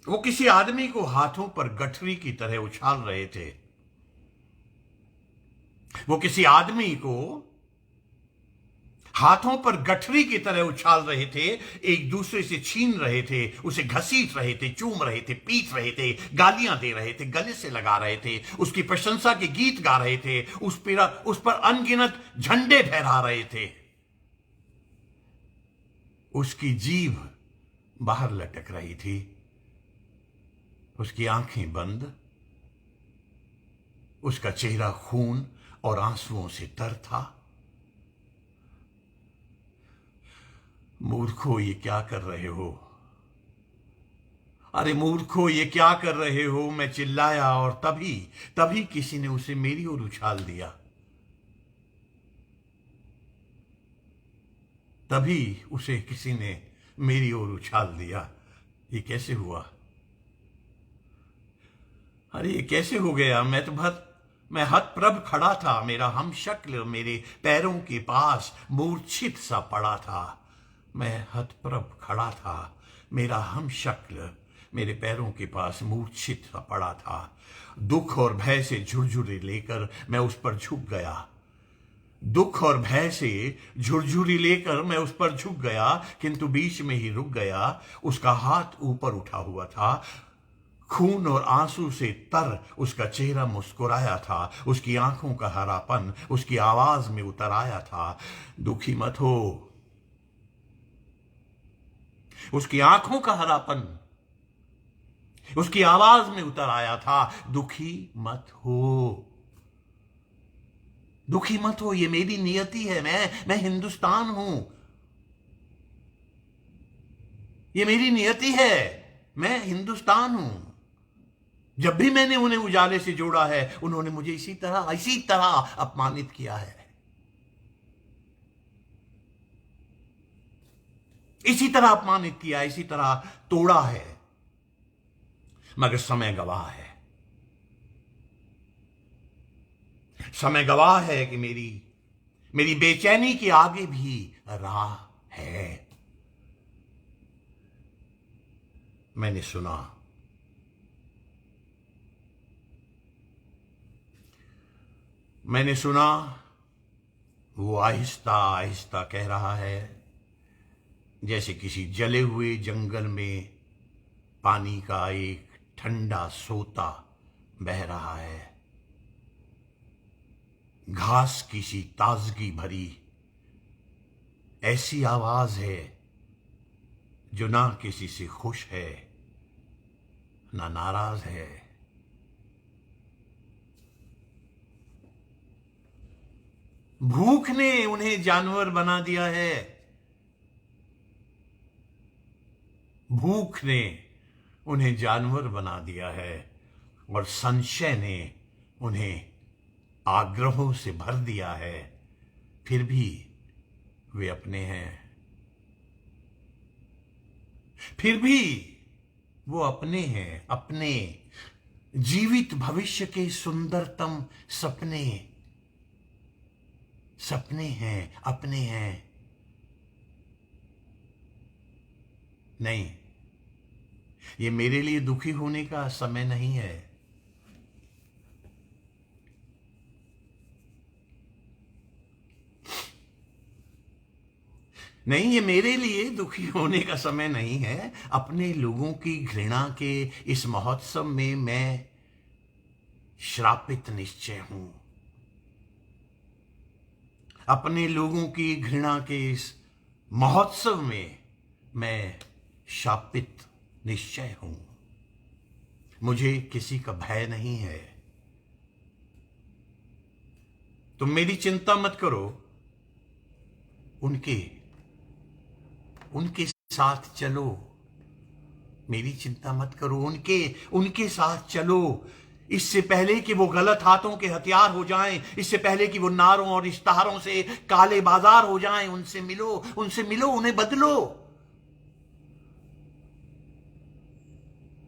वो किसी आदमी को हाथों पर गठरी की तरह उछाल रहे थे। वो किसी आदमी को हाथों पर गठरी की तरह उछाल रहे थे, एक दूसरे से छीन रहे थे, उसे घसीट रहे थे, चूम रहे थे, पीट रहे थे, गालियां दे रहे थे, गले से लगा रहे थे, उसकी प्रशंसा के गीत गा रहे थे, उस पर अनगिनत झंडे फहरा रहे थे। उसकी जीभ बाहर लटक रही थी, उसकी आंखें बंद, उसका चेहरा खून और आंसुओं से तर था। मूर्खो, ये क्या कर रहे हो? अरे मूर्खो, ये क्या कर रहे हो? मैं चिल्लाया और तभी किसी ने उसे मेरी ओर उछाल दिया। तभी उसे किसी ने मेरी ओर उछाल दिया। ये कैसे हुआ? अरे ये कैसे हो गया? मैं हतप्रभ खड़ा था। मेरा हमशक्ल मेरे पैरों के पास मूर्छित सा पड़ा था। मैं हतप्रभ खड़ा था। मेरा हमशक्ल मेरे पैरों के पास मूर्छित सा पड़ा था। दुख और भय से झुरझुरी लेकर मैं उस पर झुक गया। दुख और भय से झुरझुरी लेकर मैं उस पर झुक गया, किंतु बीच में ही रुक गया। उसका हाथ ऊपर उठा हुआ था। खून और आंसू से तर उसका चेहरा मुस्कुराया था। उसकी आंखों का हरापन उसकी आवाज में उतर आया था। दुखी मत हो। उसकी आंखों का हरापन उसकी आवाज में उतर आया था। दुखी मत हो, दुखी मत हो, ये मेरी नियति है। मैं हिंदुस्तान हूं। ये मेरी नियति है। मैं हिंदुस्तान हूं। जब भी मैंने उन्हें उजाले से जोड़ा है, उन्होंने मुझे इसी तरह अपमानित किया है। इसी तरह अपमानित किया, इसी तरह तोड़ा है। मगर समय गवाह है। समय गवाह है कि मेरी बेचैनी के आगे भी राह है। मैंने सुना। मैंने सुना वो आहिस्ता आहिस्ता कह रहा है, जैसे किसी जले हुए जंगल में पानी का एक ठंडा सोता बह रहा है। घास की सी ताजगी भरी ऐसी आवाज है जो ना किसी से खुश है ना नाराज है। भूख ने उन्हें जानवर बना दिया है। भूख ने उन्हें जानवर बना दिया है और संशय ने उन्हें आग्रहों से भर दिया है। फिर भी वे अपने हैं। फिर भी वो अपने हैं। अपने जीवित भविष्य के सुंदरतम सपने हैं, अपने हैं। नहीं, ये मेरे लिए दुखी होने का समय नहीं है। नहीं, ये मेरे लिए दुखी होने का समय नहीं है। अपने लोगों की घृणा के इस महोत्सव में मैं श्रापित निश्चय हूं। अपने लोगों की घृणा के इस महोत्सव में मैं शापित निश्चय हूं। मुझे किसी का भय नहीं है। तुम मेरी चिंता मत करो, उनके उनके साथ चलो। मेरी चिंता मत करो, उनके उनके साथ चलो। इससे पहले कि वो गलत हाथों के हथियार हो जाएं, इससे पहले कि वो नारों और इश्तहारों से काले बाजार हो जाएं, उनसे मिलो, उन्हें बदलो।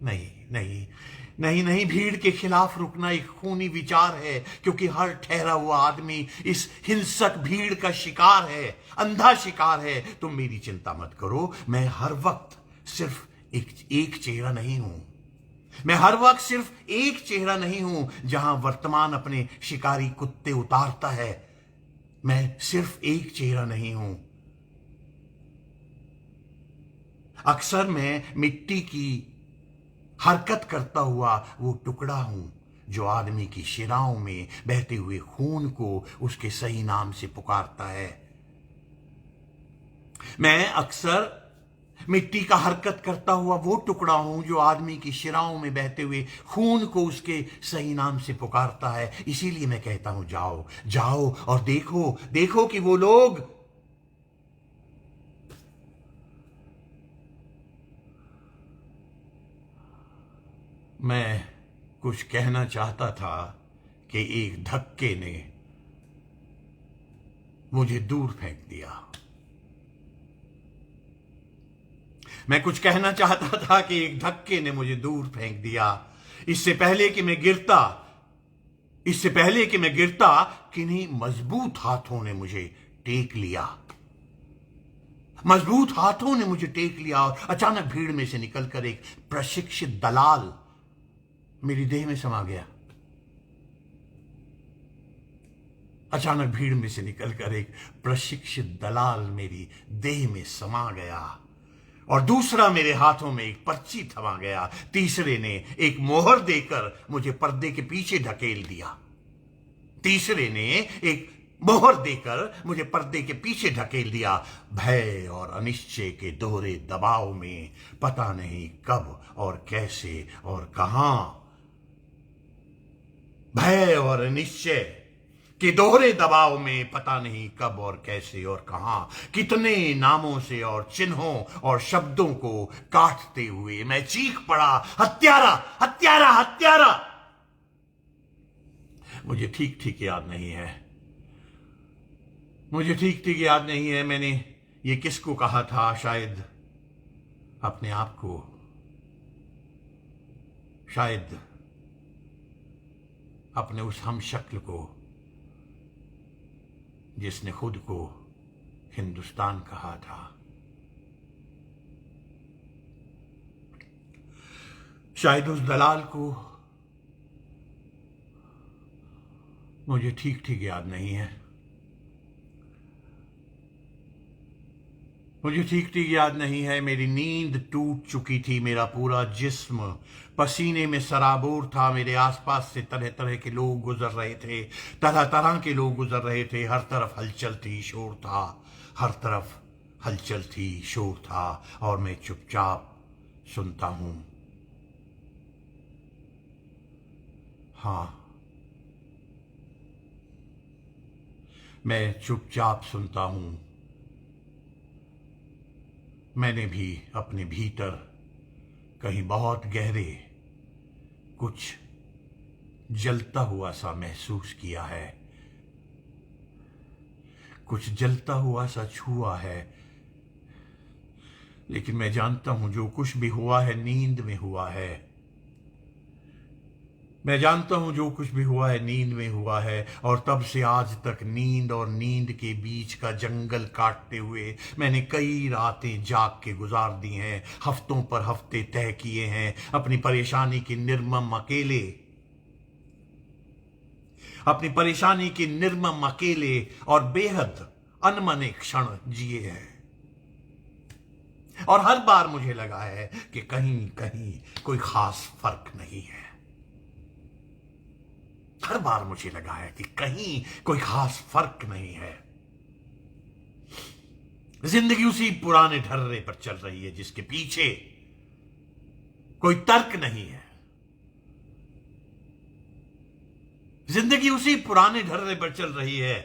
नहीं नहीं नहीं नहीं, भीड़ के खिलाफ रुकना एक खूनी विचार है, क्योंकि हर ठहरा हुआ आदमी इस हिंसक भीड़ का शिकार है, अंधा शिकार है। तुम मेरी चिंता मत करो, मैं हर वक्त सिर्फ एक चेहरा नहीं हूं। मैं हर वक्त सिर्फ एक चेहरा नहीं हूं। जहां वर्तमान अपने शिकारी कुत्ते उतारता है, मैं सिर्फ एक चेहरा नहीं हूं। अक्सर मैं मिट्टी की हरकत करता हुआ वो टुकड़ा हूं जो आदमी की शिराओं में बहते हुए खून को उसके सही नाम से पुकारता है। मैं अक्सर मिट्टी का हरकत करता हुआ वो टुकड़ा हूं जो आदमी की शिराओं में बहते हुए खून को उसके सही नाम से पुकारता है। इसीलिए मैं कहता हूं, जाओ जाओ और देखो देखो कि वो लोग मैं कुछ कहना चाहता था कि एक धक्के ने मुझे दूर फेंक दिया। मैं कुछ कहना चाहता था कि एक धक्के ने मुझे दूर फेंक दिया। इससे पहले कि मैं गिरता, किन्हीं मजबूत हाथों ने मुझे टेक लिया। मजबूत हाथों ने मुझे टेक लिया और अचानक भीड़ में से निकलकर एक प्रशिक्षित दलाल मेरी देह में समा गया। अचानक भीड़ में से निकलकर एक प्रशिक्षित दलाल मेरी देह में समा गया और दूसरा मेरे हाथों में एक पर्ची थमा गया। तीसरे ने एक मोहर देकर मुझे पर्दे के पीछे ढकेल दिया। भय और अनिश्चय के दोहरे दबाव में पता नहीं कब और कैसे और कहां, भय और अनिश्चय के दोहरे दबाव में पता नहीं कब और कैसे और कहां, कितने नामों से और चिन्हों और शब्दों को काटते हुए मैं चीख पड़ा, हत्यारा हत्यारा हत्यारा। मुझे ठीक ठीक याद नहीं है मैंने ये किसको कहा था। शायद अपने आप को, शायद अपने उस हमशक्ल को जिसने खुद को हिंदुस्तान कहा था। शायद उस दलाल को। मुझे ठीक ठीक याद नहीं है। मेरी नींद टूट चुकी थी। मेरा पूरा जिस्म पसीने में सराबोर था। मेरे आसपास से तरह तरह के लोग गुजर रहे थे, तरह तरह के लोग गुजर रहे थे। हर तरफ हलचल थी, शोर था और मैं चुपचाप सुनता हूं। हाँ, मैं चुपचाप सुनता हूं। मैंने भी अपने भीतर कहीं बहुत गहरे कुछ जलता हुआ सा महसूस किया है, कुछ जलता हुआ सा छुआ है। लेकिन मैं जानता हूं जो कुछ भी हुआ है नींद में हुआ है। और तब से आज तक नींद और नींद के बीच का जंगल काटते हुए मैंने कई रातें जाग के गुजार दी हैं, हफ्तों पर हफ्ते तय किए हैं। अपनी परेशानी के निर्मम अकेले और बेहद अनमने क्षण जिए हैं। और हर बार मुझे लगा है कि कहीं कहीं कोई खास फर्क नहीं है। जिंदगी उसी पुराने ढर्रे पर चल रही है जिसके पीछे कोई तर्क नहीं है। जिंदगी उसी पुराने ढर्रे पर चल रही है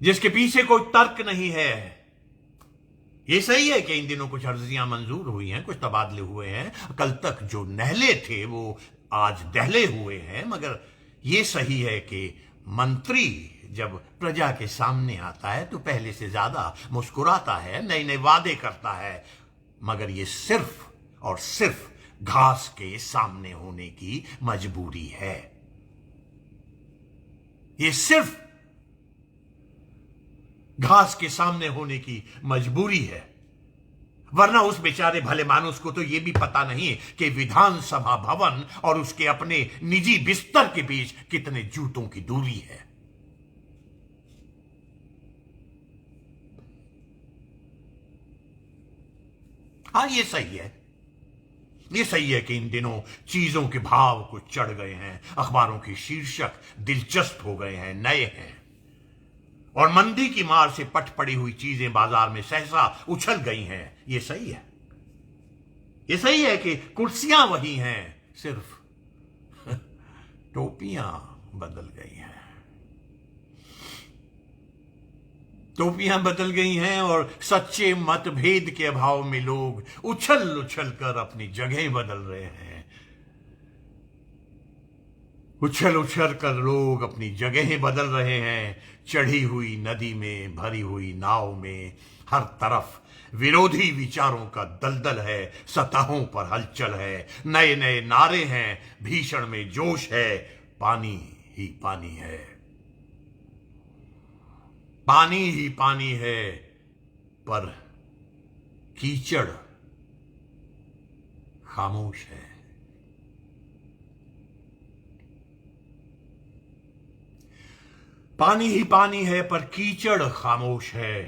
जिसके पीछे कोई तर्क नहीं है। ये सही है कि इन दिनों कुछ अर्जियां मंजूर हुई हैं, कुछ तबादले हुए हैं, कल तक जो नहले थे वो आज दहले हुए हैं, मगर ये सही है कि मंत्री जब प्रजा के सामने आता है तो पहले से ज्यादा मुस्कुराता है, नए नए वादे करता है, मगर ये सिर्फ और सिर्फ घास के सामने होने की मजबूरी है। ये सिर्फ घास के सामने होने की मजबूरी है, वरना उस बेचारे भले मानुस को तो यह भी पता नहीं कि विधानसभा भवन और उसके अपने निजी बिस्तर के बीच कितने जूतों की दूरी है। हां, ये सही है, ये सही है कि इन दिनों चीजों के भाव कुछ चढ़ गए हैं, अखबारों के शीर्षक दिलचस्प हो गए हैं, नए हैं, और मंदी की मार से पट पड़ी हुई चीजें बाजार में सहसा उछल गई हैं। ये सही है, ये सही है कि कुर्सियां वही हैं, सिर्फ टोपियां बदल गई हैं। टोपियां बदल गई हैं और सच्चे मतभेद के अभाव में लोग उछल उछल कर अपनी जगह बदल रहे हैं। उछल उछल कर लोग अपनी जगहें बदल रहे हैं। चढ़ी हुई नदी में, भरी हुई नाव में हर तरफ विरोधी विचारों का दलदल है, सतहों पर हलचल है, नए नए नारे हैं, भीषण में जोश है, पानी ही पानी है, पानी ही पानी है, पर कीचड़ खामोश है। पानी ही पानी है पर कीचड़ खामोश है।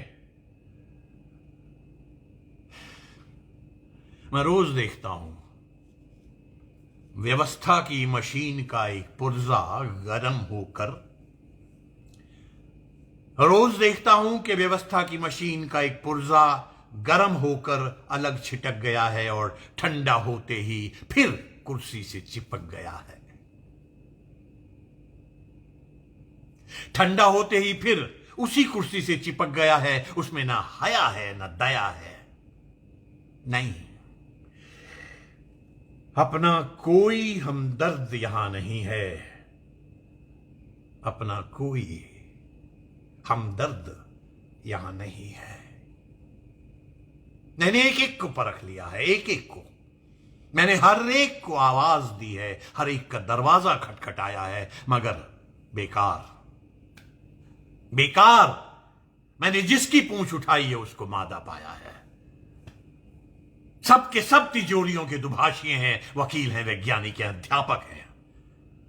मैं रोज देखता हूं व्यवस्था की मशीन का एक पुर्जा गर्म होकर, रोज देखता हूं कि व्यवस्था की मशीन का एक पुर्जा गर्म होकर अलग छिटक गया है और ठंडा होते ही फिर कुर्सी से चिपक गया है। ठंडा होते ही फिर उसी कुर्सी से चिपक गया है। उसमें ना हया है ना दया है। नहीं, अपना कोई हमदर्द यहां नहीं है, अपना कोई हमदर्द यहां नहीं है। मैंने एक एक को परख लिया है, एक एक को मैंने हर एक को आवाज दी है, हर एक का दरवाजा खटखटाया है, मगर बेकार बेकार। मैंने जिसकी पूंछ उठाई है उसको मादा पाया है। सबके सब तिजोरियों के दुभाषिए हैं, वकील हैं, वैज्ञानिक हैं, अध्यापक हैं।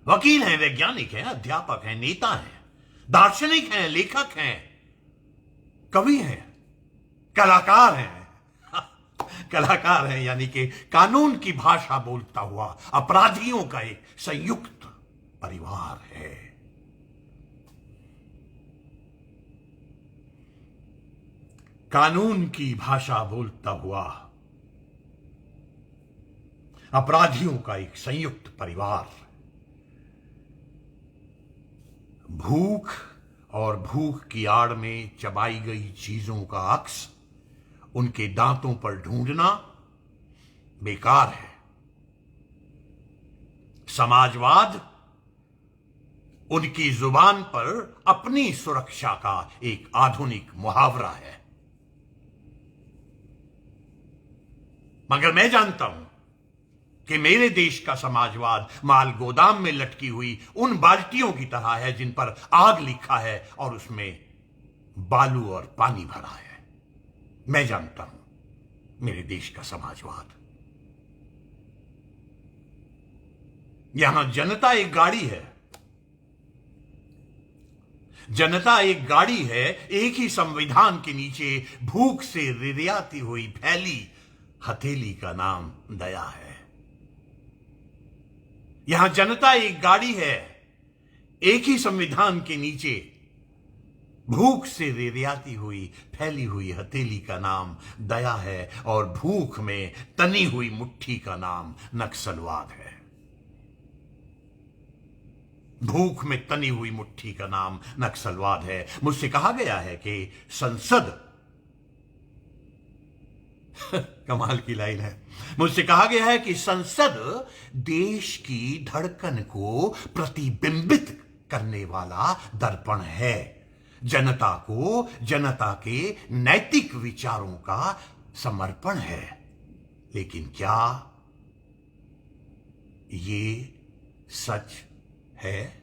वकील हैं, वैज्ञानिक हैं, अध्यापक हैं, नेता हैं, दार्शनिक हैं, लेखक हैं, कवि हैं, कलाकार हैं। कलाकार हैं यानी कि कानून की भाषा बोलता हुआ अपराधियों का एक संयुक्त परिवार है। कानून की भाषा बोलता हुआ अपराधियों का एक संयुक्त परिवार। भूख और भूख की आड़ में चबाई गई चीजों का अक्स उनके दांतों पर ढूंढना बेकार है। समाजवाद उनकी जुबान पर अपनी सुरक्षा का एक आधुनिक मुहावरा है। मगर मैं जानता हूं कि मेरे देश का समाजवाद माल गोदाम में लटकी हुई उन बाल्टियों की तरह है जिन पर आग लिखा है और उसमें बालू और पानी भरा है। मैं जानता हूं मेरे देश का समाजवाद। यहां जनता एक गाड़ी है, जनता एक गाड़ी है। एक ही संविधान के नीचे भूख से रिरियाती हुई फैली हथेली का नाम दया है। यहां जनता एक गाड़ी है, एक ही संविधान के नीचे भूख से रिरियाती हुई फैली हुई हथेली का नाम दया है, और भूख में तनी हुई मुट्ठी का नाम नक्सलवाद है। भूख में तनी हुई मुट्ठी का नाम नक्सलवाद है। मुझसे कहा गया है कि संसद कमाल की लाइन है। मुझसे कहा गया है कि संसद देश की धड़कन को प्रतिबिंबित करने वाला दर्पण है, जनता को जनता के नैतिक विचारों का समर्पण है। लेकिन क्या ये सच है?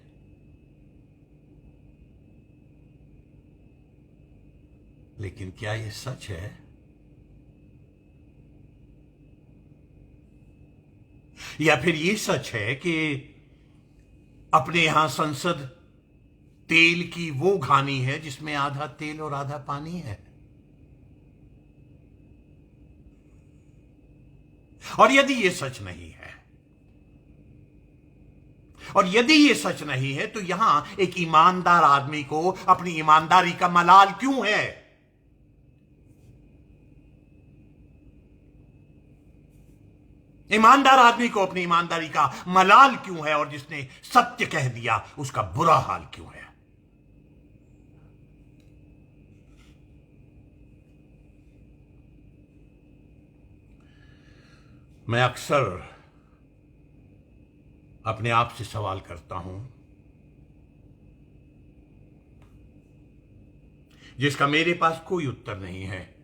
लेकिन क्या ये सच है? या फिर ये सच है कि अपने यहां संसद तेल की वो घानी है जिसमें आधा तेल और आधा पानी है? और यदि ये सच नहीं है, और यदि ये सच नहीं है, तो यहां एक ईमानदार आदमी को अपनी ईमानदारी का मलाल क्यों है? ईमानदार आदमी को अपनी ईमानदारी का मलाल क्यों है? और जिसने सत्य कह दिया उसका बुरा हाल क्यों है? मैं अक्सर अपने आप से सवाल करता हूं, जिसका मेरे पास कोई उत्तर नहीं है।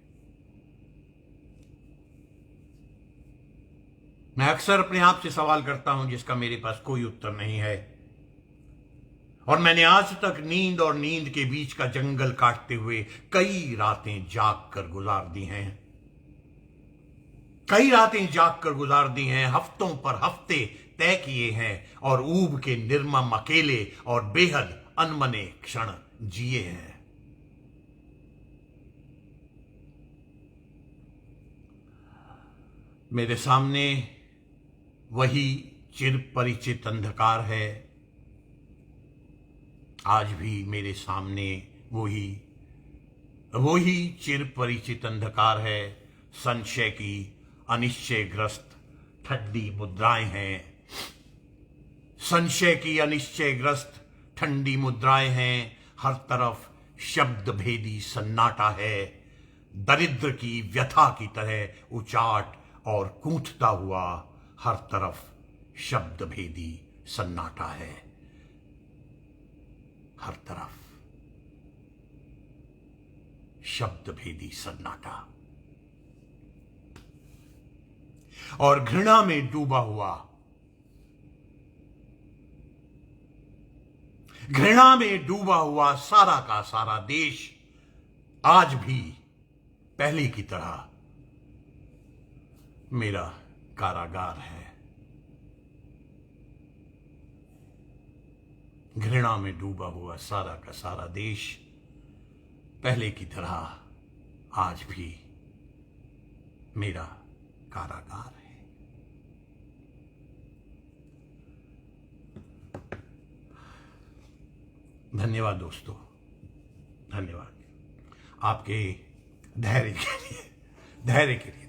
मैं अक्सर अपने आप से सवाल करता हूं जिसका मेरे पास कोई उत्तर नहीं है। और मैंने आज तक नींद और नींद के बीच का जंगल काटते हुए कई रातें जाग कर गुजार दी हैं। कई रातें जाग कर गुजार दी हैं, हफ्तों पर हफ्ते तय किए हैं और ऊब के निर्मम, अकेले और बेहद अनमने क्षण जिए हैं। मेरे सामने वही चिर परिचित अंधकार है। आज भी मेरे सामने वही चिर परिचित अंधकार है। संशय की अनिश्चयग्रस्त ठंडी मुद्राएं हैं। संशय की अनिश्चयग्रस्त ठंडी मुद्राएं हैं। हर तरफ शब्द भेदी सन्नाटा है। दरिद्र की व्यथा की तरह उचाट और कूथता हुआ हर तरफ शब्द भेदी सन्नाटा है। हर तरफ शब्द भेदी सन्नाटा। और घृणा में डूबा हुआ सारा का सारा देश आज भी पहले की तरह मेरा कारागार है। घृणा में डूबा हुआ सारा का सारा देश पहले की तरह आज भी मेरा कारागार है। धन्यवाद दोस्तों, धन्यवाद आपके धैर्य के लिए।